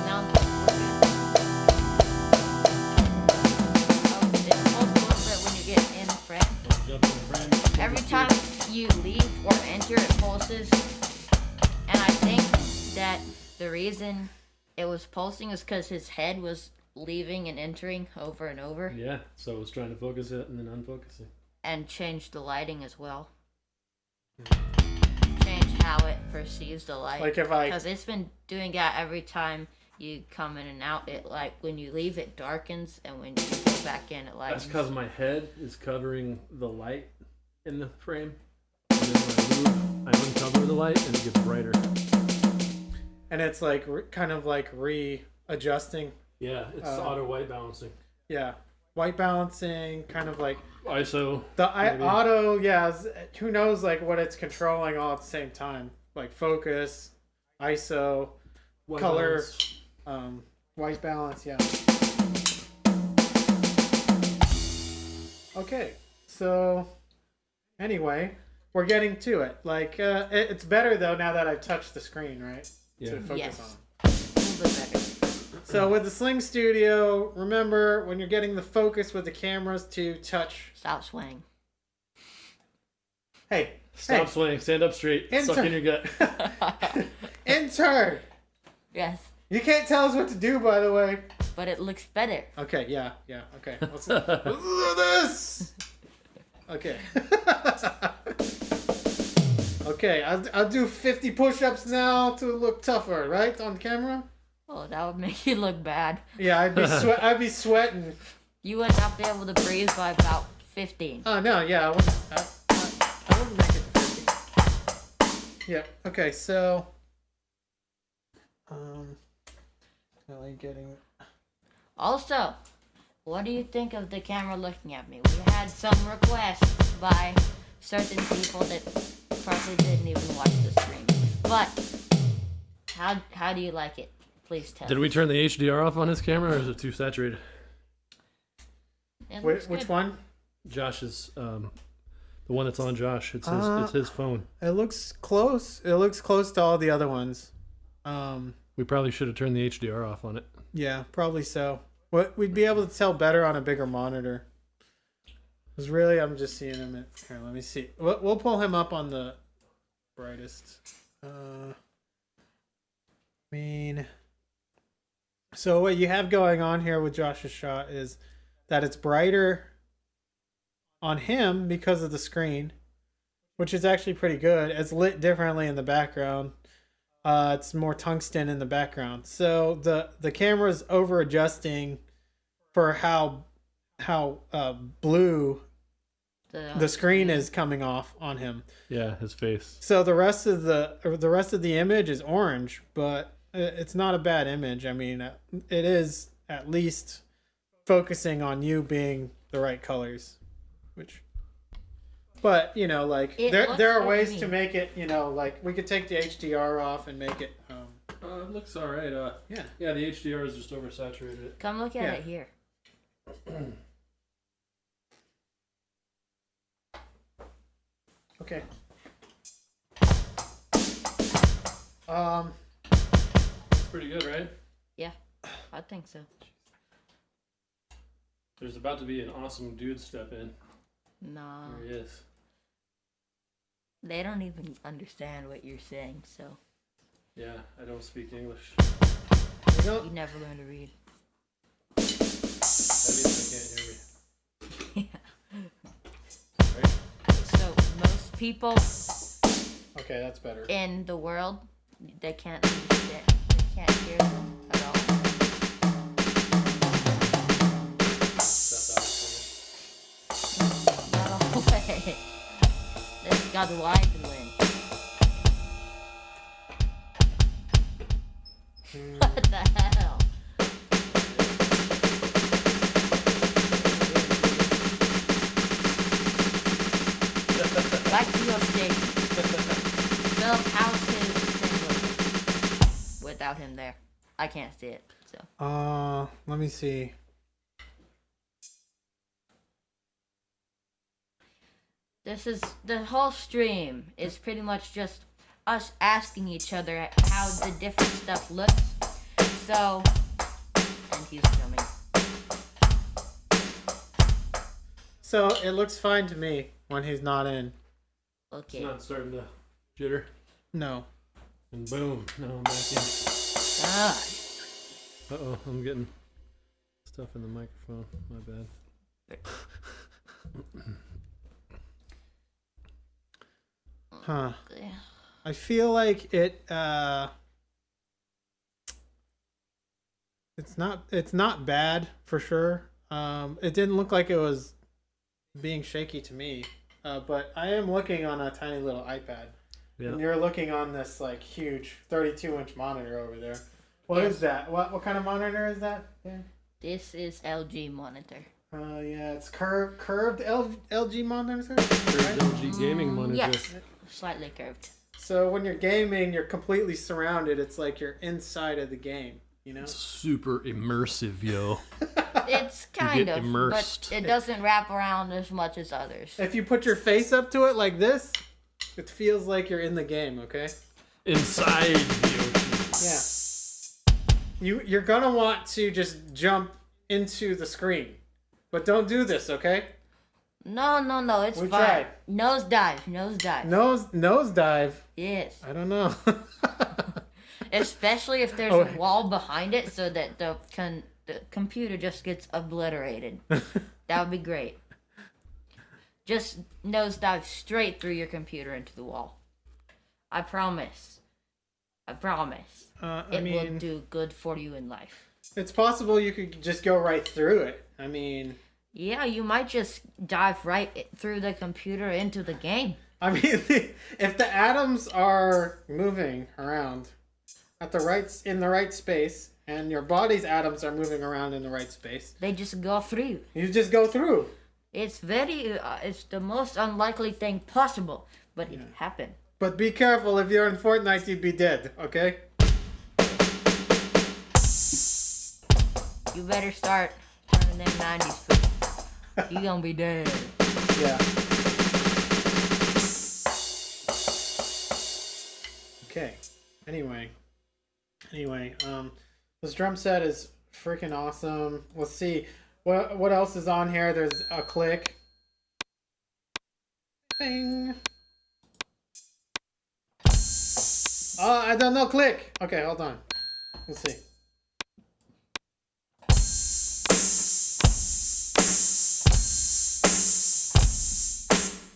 Now we're good. Oh, it pulses a little bit when you get in frame. Jump in the frame. Every time you leave or enter, it pulses. And I think that the reason it was pulsing is because his head was leaving and entering over and over, Yeah, so it was trying to focus it and then unfocusing. and changed the lighting as well. Change how it perceives the light. Like if I Because it's been doing that every time you come in and out. It when you leave, it darkens, and when you go back in, it lightens. That's because my head is covering the light in the frame. And then when I move, I uncover the light and it gets brighter. and it's like kind of like readjusting. Yeah, it's auto white balancing. Yeah, white balancing, kind of like ISO. the maybe. auto. Yeah, who knows like what it's controlling all at the same time, like focus, ISO, White color, balance. white balance. Yeah. Okay, so anyway, we're getting to it. Like it's better though now that I've touched the screen, right? Yeah. To focus Yes. on. A little bit better. So with the Sling Studio, remember when you're getting the focus with the cameras to touch. Stop swaying. Hey. Stop swaying. Stand up straight. Suck in your gut. Intern. Yes. You can't tell us what to do, by the way. But it looks better. Okay, yeah, okay. Let's do this! Okay. Okay, I'll do 50 push-ups now to look tougher, right, on camera? Oh, that would make you look bad. Yeah, I'd be sweating. You would not be able to breathe by about 15. Oh, no, yeah, I wouldn't make it to 50. Yeah, okay, so... Really getting... Also, what do you think of the camera looking at me? We had some requests by certain people that probably didn't even watch the stream. But how do you like it? Please tell. Did we turn the HDR off on his camera, or is it too saturated? Which one? Josh's, the one that's on Josh. It's his phone. It looks close. It looks close to all the other ones. We probably should have turned the HDR off on it. Yeah, probably so. We'd be able to tell better on a bigger monitor. Because really, I'm just seeing him at... Here, let me see. We'll pull him up on the brightest. So what you have going on here with Josh's shot is that it's brighter on him because of the screen, which is actually pretty good. It's lit differently in the background. It's more tungsten in the background. So the camera's over adjusting for how blue the screen is coming off on him. Yeah, his face. So the rest of the image is orange, but it's not a bad image. I mean, it is at least focusing on you being the right colors, which. But you know, like there are ways to make it. You know, like we could take the HDR off and make it. It looks all right. Yeah, the HDR is just oversaturated. Come look at it here. Okay. It's pretty good, right? Yeah, I think so. There's about to be an awesome dude step in. Nah. There he is. They don't even understand what you're saying, so. Yeah, I don't speak English. You never learn to read. That means they can't hear me. Yeah. Right? So most people Okay, that's better. in the world, they can't understand. They can't hear them at all. Not all the way. This got wide lens. What the hell? Back to your station. Philip, how's his thing looking? Without him there. I can't see it, so. Let me see. This is the whole stream is pretty much just us asking each other how the different stuff looks. So, and he's filming. So it looks fine to me when he's not in. Okay. It's not starting to jitter. No. And boom, now I'm back in. Ah. Uh-oh, I'm getting stuff in the microphone. My bad. Huh. I feel like it's not bad for sure. It didn't look like it was being shaky to me. But I am looking on a tiny little iPad. Yeah. And you're looking on this like huge 32-inch monitor over there. What is that? What kind of monitor is that? Yeah. This is LG monitor. Yeah, it's curved LG monitor. Curved LG gaming monitor. Yes, slightly curved. So when you're gaming, you're completely surrounded. It's like you're inside of the game. You know. It's super immersive, yo. It's kind of immersed. But it doesn't wrap around as much as others. If you put your face up to it like this, it feels like you're in the game. Okay. Inside the ocean. Yeah. you're gonna want to just jump into the screen, but don't do this, okay? No, it's We fine. tried. Nose dive. Nose dive. Yes. I don't know. Especially if there's Oh. a wall behind it so that the computer just gets obliterated. That would be great. Just nosedive straight through your computer into the wall. I promise. I It mean, will do good for you in life. it's possible you could just go right through it. I mean, Yeah, you might just dive right through the computer into the game. I mean, if the atoms are moving around at in the right space, and your body's atoms are moving around in the right space, They just go through. you just go through. It's it's the most unlikely thing possible, but it happened. But be careful, if you're in Fortnite, you'd be dead, okay? You better start turning them 90s food. You gonna be dead. Yeah. Okay. Anyway, this drum set is freaking awesome. Let's see what else is on here. There's a click. Bing. Oh, I don't know. Click. Okay, hold on. Let's see.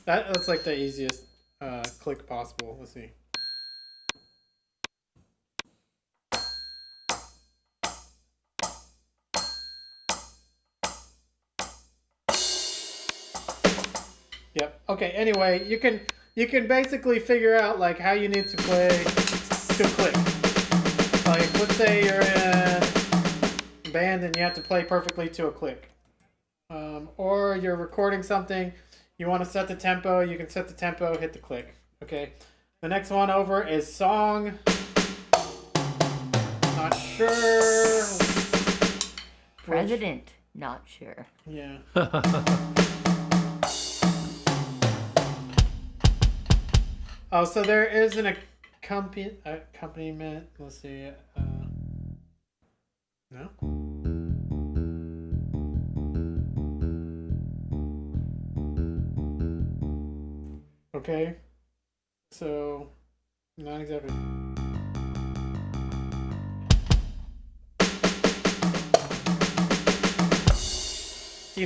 That's like the easiest click possible. Let's see. Yep. Okay. Anyway, you can basically figure out like how you need to play to click. Like, let's say you're in a band and you have to play perfectly to a click, or you're recording something. You want to set the tempo. You can set the tempo. Hit the click. Okay. The next one over is song. Not sure. President, not sure. Yeah. Oh, so there is an accompaniment. Let's see. No. Okay. So, not exactly. Do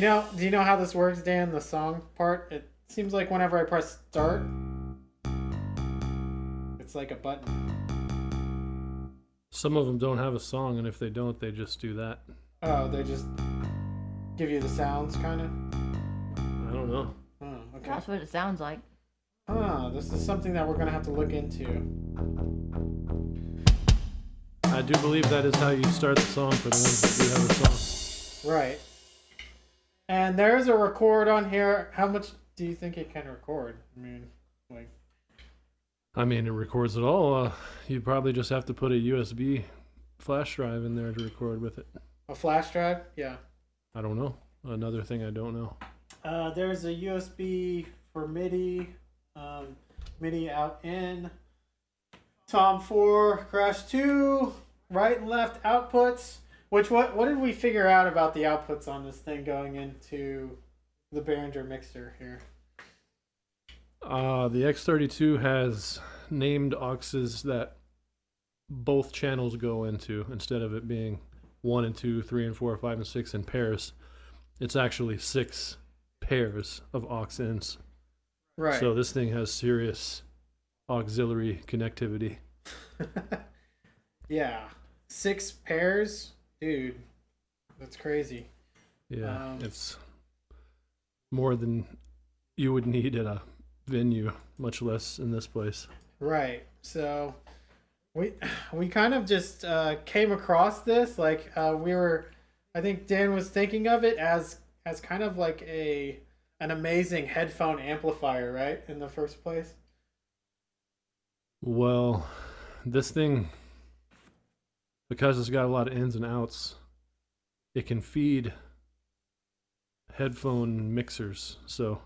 you know how this works, Dan? The song part. It seems like whenever I press start, it's like a button. Some of them don't have a song, and if they don't, they just do that. Oh, they just give you the sounds, kind of. I don't know. Oh, okay. That's what it sounds like. This is something that we're gonna have to look into. I do believe that is how you start the song for the ones that do have a song. Right. And there's a record on here. How much do you think it can record? I mean, like. I mean, it records it all. You probably just have to put a USB flash drive in there to record with it. A flash drive? Yeah. I don't know. Another thing I don't know. There's a USB for MIDI. MIDI out in. Tom 4, Crash 2, right and left outputs. What did we figure out about the outputs on this thing going into the Behringer mixer here? The X32 has named auxes that both channels go into instead of it being 1 and 2, 3 and 4, 5 and 6 in pairs. It's actually 6 pairs of aux ins. Right. So this thing has serious auxiliary connectivity. Yeah. 6 pairs? Dude, that's crazy. Yeah, it's more than you would need at a venue, much less in this place. Right. So we kind of just came across this like I think Dan was thinking of it as kind of like an amazing headphone amplifier, right? In the first place. Well, this thing, because it's got a lot of ins and outs, it can feed headphone mixers. So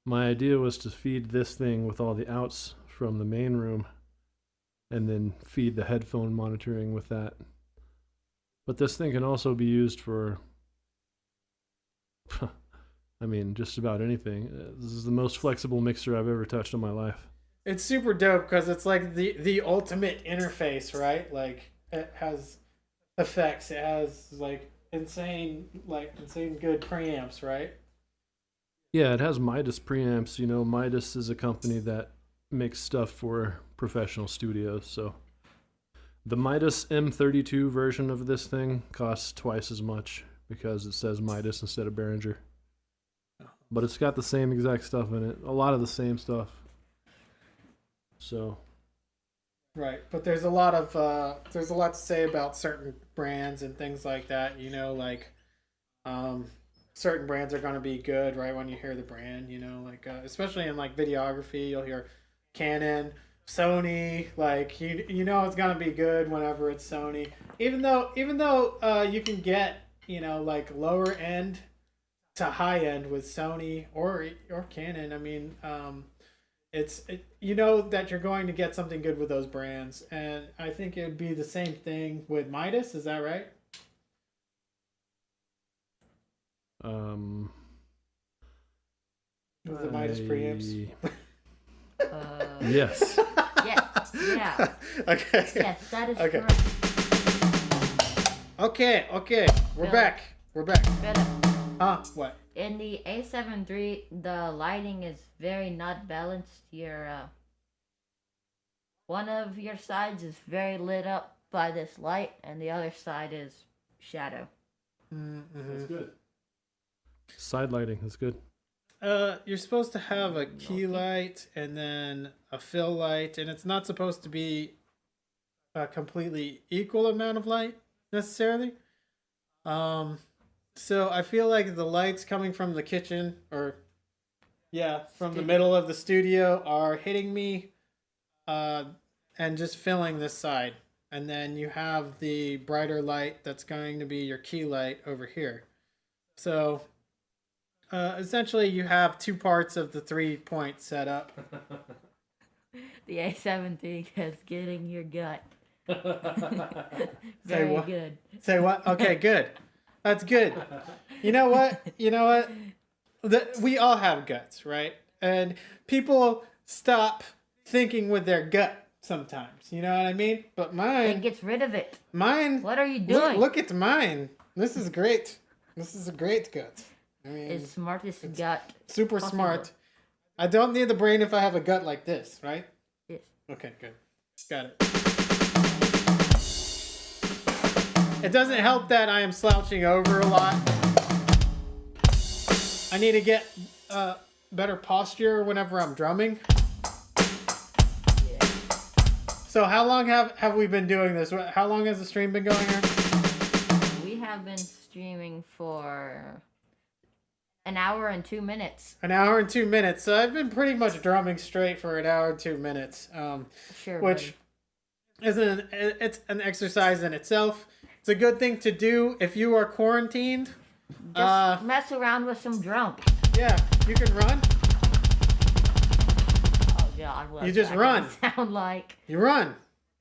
my idea was to feed this thing with all the outs from the main room and then feed the headphone monitoring with that. But this thing can also be used for, I mean, just about anything. This is the most flexible mixer I've ever touched in my life. It's super dope because it's like the ultimate interface, right? Like it has effects. It has like insane good preamps, right? Yeah, it has Midas preamps. You know, Midas is a company that makes stuff for professional studios. So the Midas M32 version of this thing costs twice as much because it says Midas instead of Behringer. But it's got the same exact stuff in it. A lot of the same stuff. So. Right, but there's a lot to say about certain brands and things like that. You know, like certain brands are going to be good right when you hear the brand. You know, like especially in like videography, you'll hear Canon, Sony. Like you know it's going to be good whenever it's Sony. Even though you can get, you know, like lower end to high end with Sony or Canon. I mean, you know that you're going to get something good with those brands, and I think it would be the same thing with Midas. Is that right? With the Midas preamps. Yes. Yeah. Okay. Yes, that is Okay. correct. Okay. We're Philip. back. Philip, What? in the A7 III, the lighting is very not balanced. One of your sides is very lit up by this light, and the other side is shadow. That's good. Side lighting is good. You're supposed to have a key light and then a fill light, and it's not supposed to be a completely equal amount of light necessarily. So I feel like the lights coming from the kitchen from the middle of the studio are hitting me, and just filling this side. And then you have the brighter light that's going to be your key light over here. So essentially you have 2 parts of the 3-point setup. The A7 III is getting your gut. Say Very what? good. Say what? Okay, good. That's good. You know what? We all have guts, right? And people stop thinking with their gut sometimes. You know what I mean? But mine... It gets rid of it. Mine... What are you doing? Look at mine. This is great. This is a great gut. I mean, It's smartest gut. super possible. smart. I don't need the brain if I have a gut like this, right? Yes. Okay, good. Got it. It doesn't help that I am slouching over a lot. I need to get better posture whenever I'm drumming. Yeah. So how long have we been doing this? How long has the stream been going here? We have been streaming for an hour and 2 minutes. An hour and 2 minutes. So I've been pretty much drumming straight for an hour and 2 minutes. Sure. Which is it's an exercise in itself. It's a good thing to do if you are quarantined. Just mess around with some drums. Yeah, you can run. Oh God, what You just that run. gonna sound like? You run,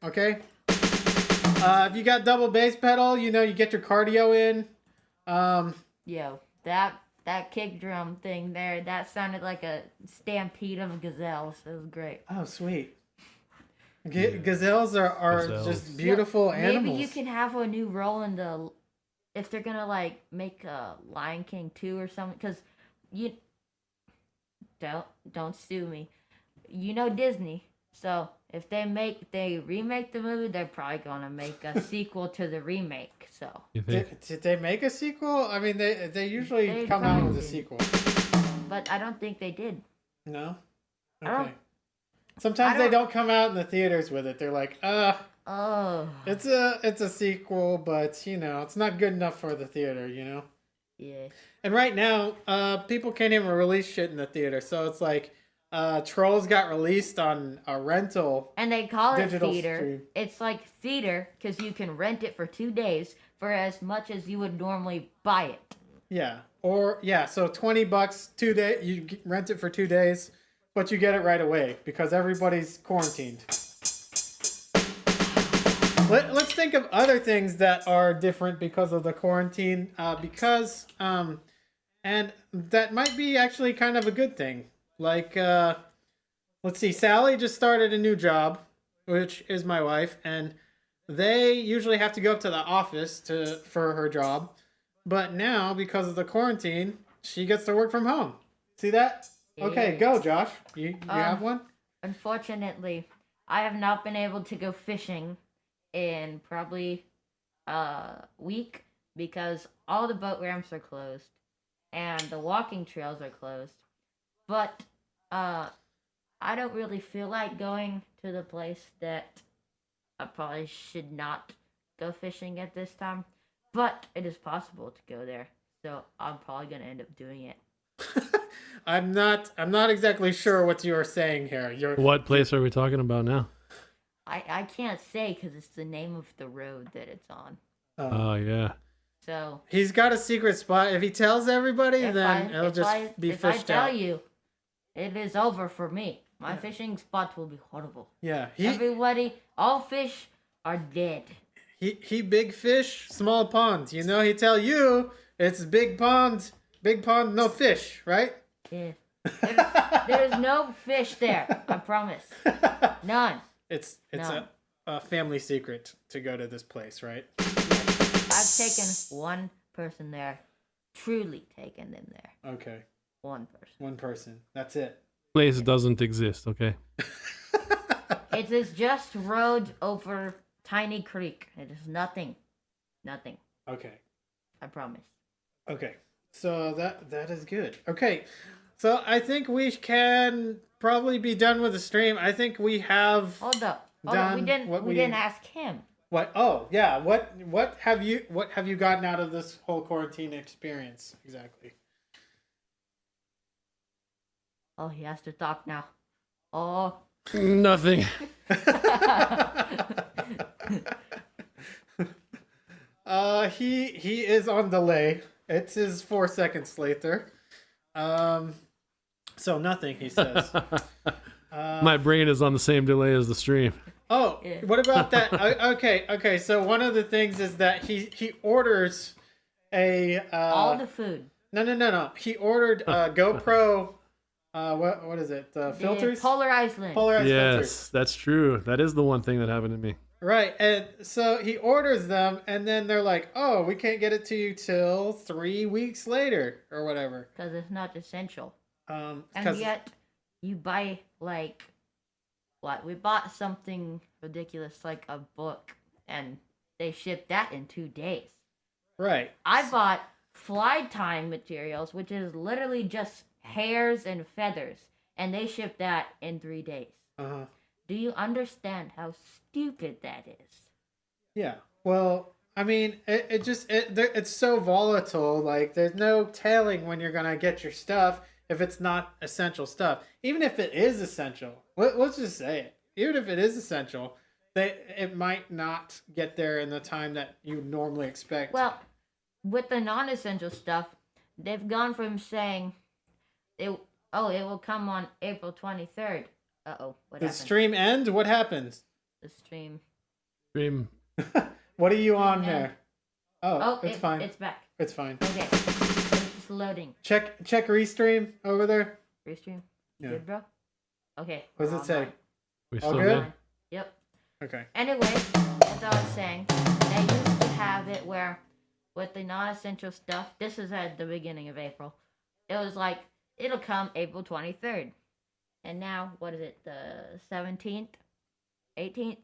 okay? If you got double bass pedal, you know, you get your cardio in. Yo, that kick drum thing there, that sounded like a stampede of gazelles. It was great. Oh, sweet. Gazelles are Gazelles. just beautiful animals. Maybe you can have a new role in the, if they're gonna like make a Lion King 2 or something, because you don't sue me. You know Disney, so if they remake the movie, they're probably gonna make a sequel to the remake. So You think? Did they make a sequel? I mean, they usually They come out with a probably sequel. but I don't think they did. No? I don't- Okay. Sometimes they don't come out in the theaters with it. They're like, Oh. it's a sequel, but you know, it's not good enough for the theater, you know? Yeah. And right now, people can't even release shit in the theater. So it's like, Trolls got released on a rental. And they call it Digital theater. stream. It's like theater because you can rent it for 2 days for as much as you would normally buy it. Yeah. So $20 2 days. You rent it for 2 days, but you get it right away because everybody's quarantined. let's think of other things that are different because of the quarantine. And that might be actually kind of a good thing. Like, let's see, Sally just started a new job, which is my wife, and they usually have to go up to the office for her job. But now, because of the quarantine, she gets to work from home. See that? Okay, go, Josh. You have one? Unfortunately, I have not been able to go fishing in probably a week because all the boat ramps are closed and the walking trails are closed. But I don't really feel like going to the place that I probably should not go fishing at this time. But it is possible to go there, so I'm probably gonna end up doing it. I'm not exactly sure what you are saying here. What place are we talking about now? I can't say because it's the name of the road that it's on. Oh, yeah. So he's got a secret spot. If he tells everybody, it'll if just be fished out. If I tell you, it is over for me. My fishing spots will be horrible. Yeah, everybody, all fish are dead. He big fish, small pond. You know, he tell you it's big pond, no fish, right? Yeah. There's no fish there. I promise. None. It's None. a family secret to go to this place, right? I've taken one person there. Truly taken them there. Okay. One person. One person. That's it. Place doesn't exist, okay? It is just road over tiny creek. It is nothing. Nothing. Okay. I promise. Okay. So that is good. Okay. So I think we can probably be done with the stream. I think we have Hold up. We didn't ask him. What? Oh, yeah. What have you gotten out of this whole quarantine experience exactly? Oh, he has to talk now. Oh. Nothing. He is on delay. It's his 4 seconds later. So nothing, he says. My brain is on the same delay as the stream. Oh, Yeah. What about that? Okay. So one of the things is that he orders a All the food. No. He ordered a GoPro. What is it? Filters. Polarized lens. Polarized Yes, filters. that's true. That is the one thing that happened to me. Right, and so he orders them, and then they're like, "Oh, we can't get it to you till 3 weeks later, or whatever." Because it's not essential. And 'Cause- yet, you buy, like, what? We bought something ridiculous, like a book, and they shipped that in 2 days. right. I bought fly time materials, which is literally just hairs and feathers, and they shipped that in 3 days. Uh-huh. Do you understand how stupid that is? Yeah. Well, I mean, it's so volatile. Like, there's no telling when you're gonna get your stuff if it's not essential stuff. Even if it is essential, let's just say it. Even if it is essential, it might not get there in the time that you would normally expect. Well, with the non-essential stuff, they've gone from saying it will come on April 23rd. Uh-oh, what the happened? stream end. What happens? The stream. Stream. What are you on Yeah. here? Oh, it's fine. It's back. It's fine. Okay. It's just loading. Check restream over there. Restream. Yeah. Good, bro? Okay. What does we're it say? online. We All still good? good? Yep. Okay. Anyways, as I was saying, they used to have it where with the non-essential stuff, this is at the beginning of April, it was like, it'll come April 23rd. And now, what is it, the 17th? 18th?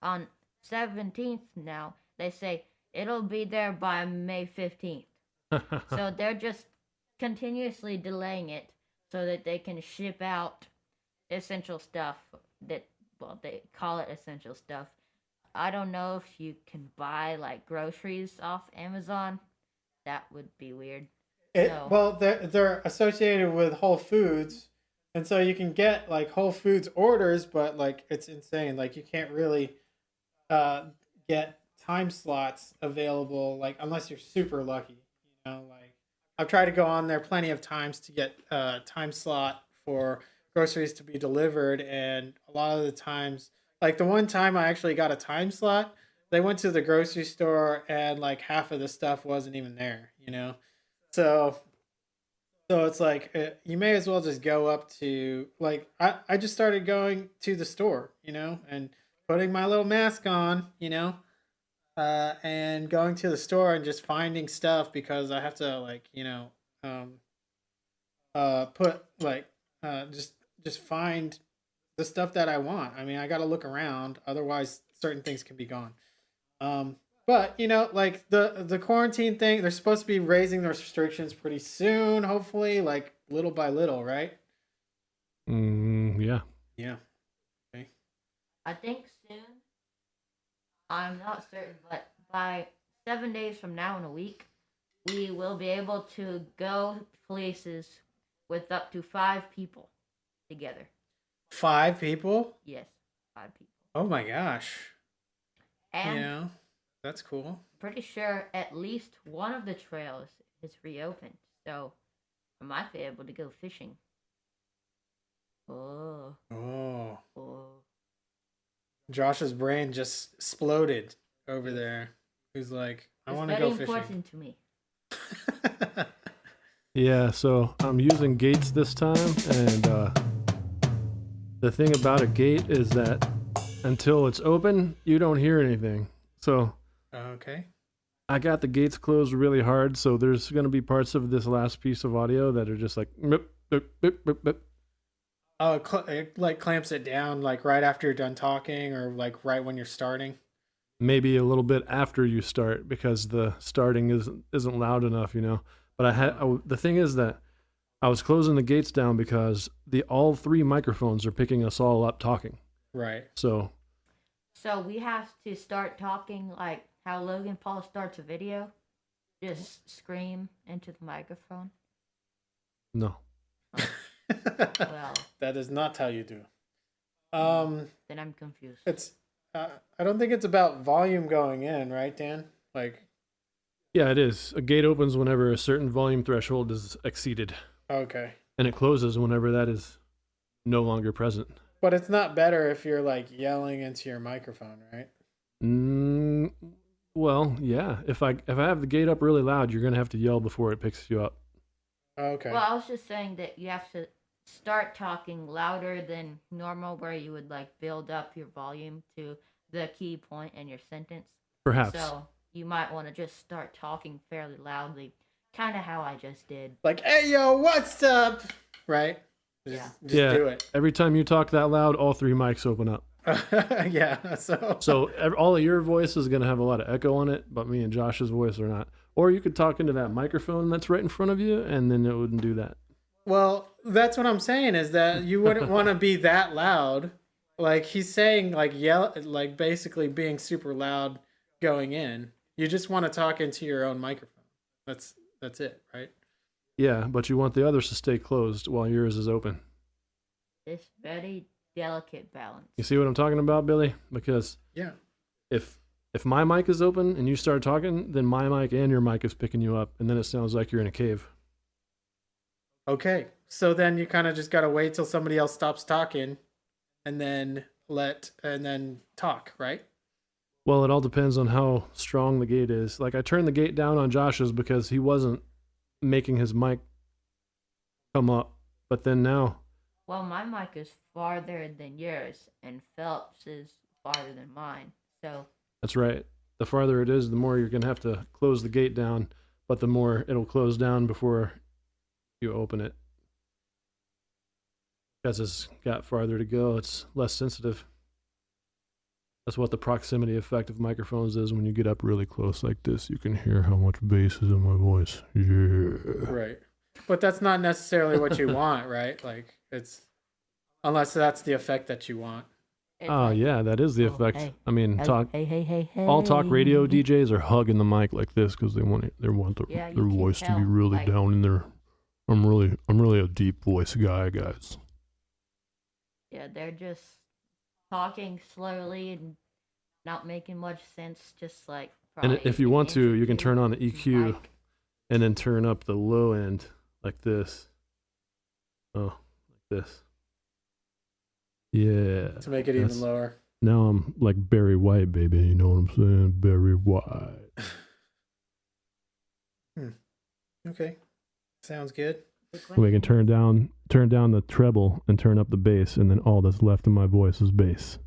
On 17th now, they say it'll be there by May 15th. So they're just continuously delaying it so that they can ship out essential stuff that, well, they call it essential stuff. I don't know if you can buy, like, groceries off Amazon. That would be weird. No. Well, they're associated with Whole Foods, and so you can get like Whole Foods orders, but like it's insane. Like you can't really get time slots available, like unless you're super lucky. You know, like I've tried to go on there plenty of times to get time slot for groceries to be delivered, and a lot of the times, Like the one time I actually got a time slot, they went to the grocery store and like half of the stuff wasn't even there, you know? So it's like you may as well just go up to like I just started going to the store, you know, and putting my little mask on, you know, and going to the store and just finding stuff because I have to like, you know, um, put like just find the stuff that I want. I mean, I got to look around, otherwise certain things can be gone. But you know, like the quarantine thing, they're supposed to be raising their restrictions pretty soon, hopefully, like little by little, right? Yeah. Yeah. Okay. I think soon. I'm not certain, but by 7 days from now in a week, we will be able to go places with up to 5 people together. 5 people? Yes, 5 people. Oh my gosh. And Yeah, that's cool. pretty sure at least one of the trails is reopened, so I might be able to go fishing. Oh, Oh, oh. Josh's brain just exploded over there. He's like, I It's want to very go fishing. important to me. Yeah, so I'm using gates this time, and the thing about a gate is that until it's open, you don't hear anything. So Okay. I got the gates closed really hard, so there's going to be parts of this last piece of audio that are just like, "Mip, mip, mip, mip, mip." Oh, it like clamps it down like right after you're done talking or like right when you're starting. Maybe a little bit after you start because the starting isn't loud enough, you know. But the thing is that I was closing the gates down because all three microphones are picking us all up talking. Right. So we have to start talking like how Logan Paul starts a video. Just scream into the microphone. no. Well, That is not how you do. then I'm confused. It's I don't think it's about volume going in, right, Dan? Like, Yeah, it is. A gate opens whenever a certain volume threshold is exceeded, okay. and it closes whenever that is no longer present. But it's not better if you're like yelling into your microphone, right? Well, yeah. If I have the gate up really loud, you're gonna have to yell before it picks you up. Okay. Well, I was just saying that you have to start talking louder than normal, where you would like build up your volume to the key point in your sentence. Perhaps. So you might want to just start talking fairly loudly, kind of how I just did. Like, hey, yo, what's up? Right? Just Yeah. do it. Every time you talk that loud, all three mics open up. Yeah. So all of your voice is gonna have a lot of echo on it, but me and Josh's voice are not. Or you could talk into that microphone that's right in front of you, and then it wouldn't do that. Well, that's what I'm saying is that you wouldn't want to be that loud. Like he's saying, like yell, like basically being super loud going in. You just want to talk into your own microphone. That's it, right? Yeah, but you want the others to stay closed while yours is open. This very delicate balance. You see what I'm talking about, Billy? Because Yeah. if my mic is open and you start talking, then my mic and your mic is picking you up, and then it sounds like you're in a cave. Okay. So then you kind of just gotta wait till somebody else stops talking, and then talk, right? Well, it all depends on how strong the gate is. Like I turned the gate down on Josh's because he wasn't making his mic come up, but then now. Well, my mic is farther than yours, and Phelps is farther than mine. So That's right. The farther it is, the more you're going to have to close the gate down, but the more it'll close down before you open it. Because it's got farther to go, it's less sensitive. That's what the proximity effect of microphones is. When you get up really close like this, you can hear how much bass is in my voice. Yeah. Right. But that's not necessarily what you want, right? Like it's unless that's the effect that you want. Oh, yeah, that is the effect. Hey, I mean, hey. all talk radio DJs are hugging the mic like this because they want their voice to be really like, down in there. I'm really a deep voice guy, guys. Yeah, they're just talking slowly and not making much sense. Just like. And if you want to, you can turn on the EQ mic. and then turn up the low end like this. Oh, like this. Yeah. To make it even lower. Now I'm like Barry White, baby. You know what I'm saying? Barry White. Okay. Sounds good. We can turn down the treble and turn up the bass, and then all that's left in my voice is bass.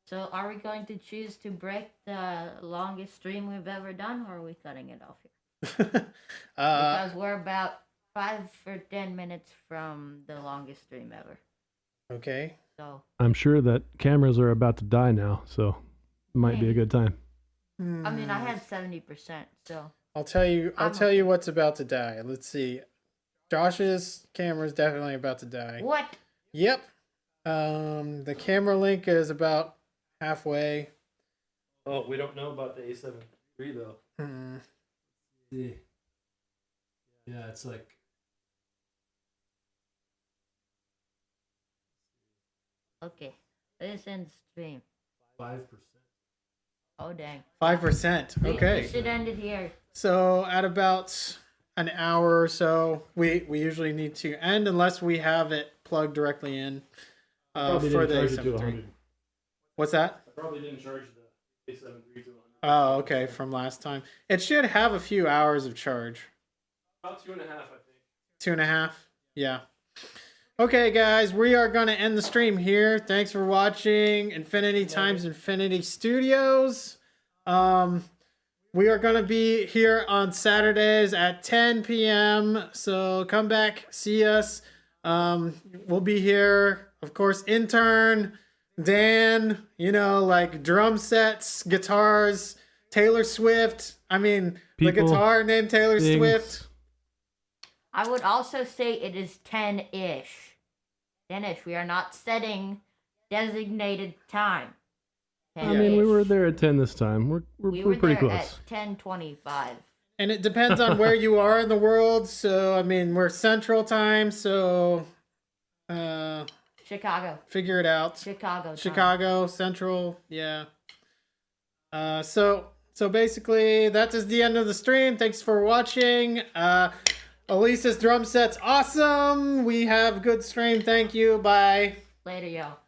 So are we going to choose to break the longest stream we've ever done, or are we cutting it off here? Because we're about 5 or 10 minutes from the longest stream ever. Okay. So I'm sure that cameras are about to die now, so it might be a good time. I mean, I had 70%, so I'll tell you what's about to die. Let's see. Josh's camera is definitely about to die. what? Yep. The camera link is about halfway. Oh, we don't know about the A7 III though. Yeah, it's like Okay, this ends stream. 5%. Oh dang. 5%. Okay. We should end it here. So at about an hour or so, we usually need to end unless we have it plugged directly in for the A7 III. What's that? I probably didn't charge the A7 III to 100. Oh, okay, from last time. It should have a few hours of charge. About 2.5, I think. 2.5? Yeah. Okay, guys, we are going to end the stream here. Thanks for watching Infinity Times Infinity Studios. We are going to be here on Saturdays at 10 p.m. So come back, see us. We'll be here, of course, intern, Dan, like drum sets, guitars, Taylor Swift. I mean, the guitar named Taylor Swift. I would also say it is 10-ish. 10-ish. We are not setting designated time. I mean, we were there at 10 this time. We're pretty close. At 10:25. And it depends on where you are in the world. So, I mean, we're Central Time, so Chicago. Figure it out. Chicago, Central, yeah. So basically, that is the end of the stream. Thanks for watching. Alesis drum set's awesome. We have good stream. Thank you. Bye. Later, y'all.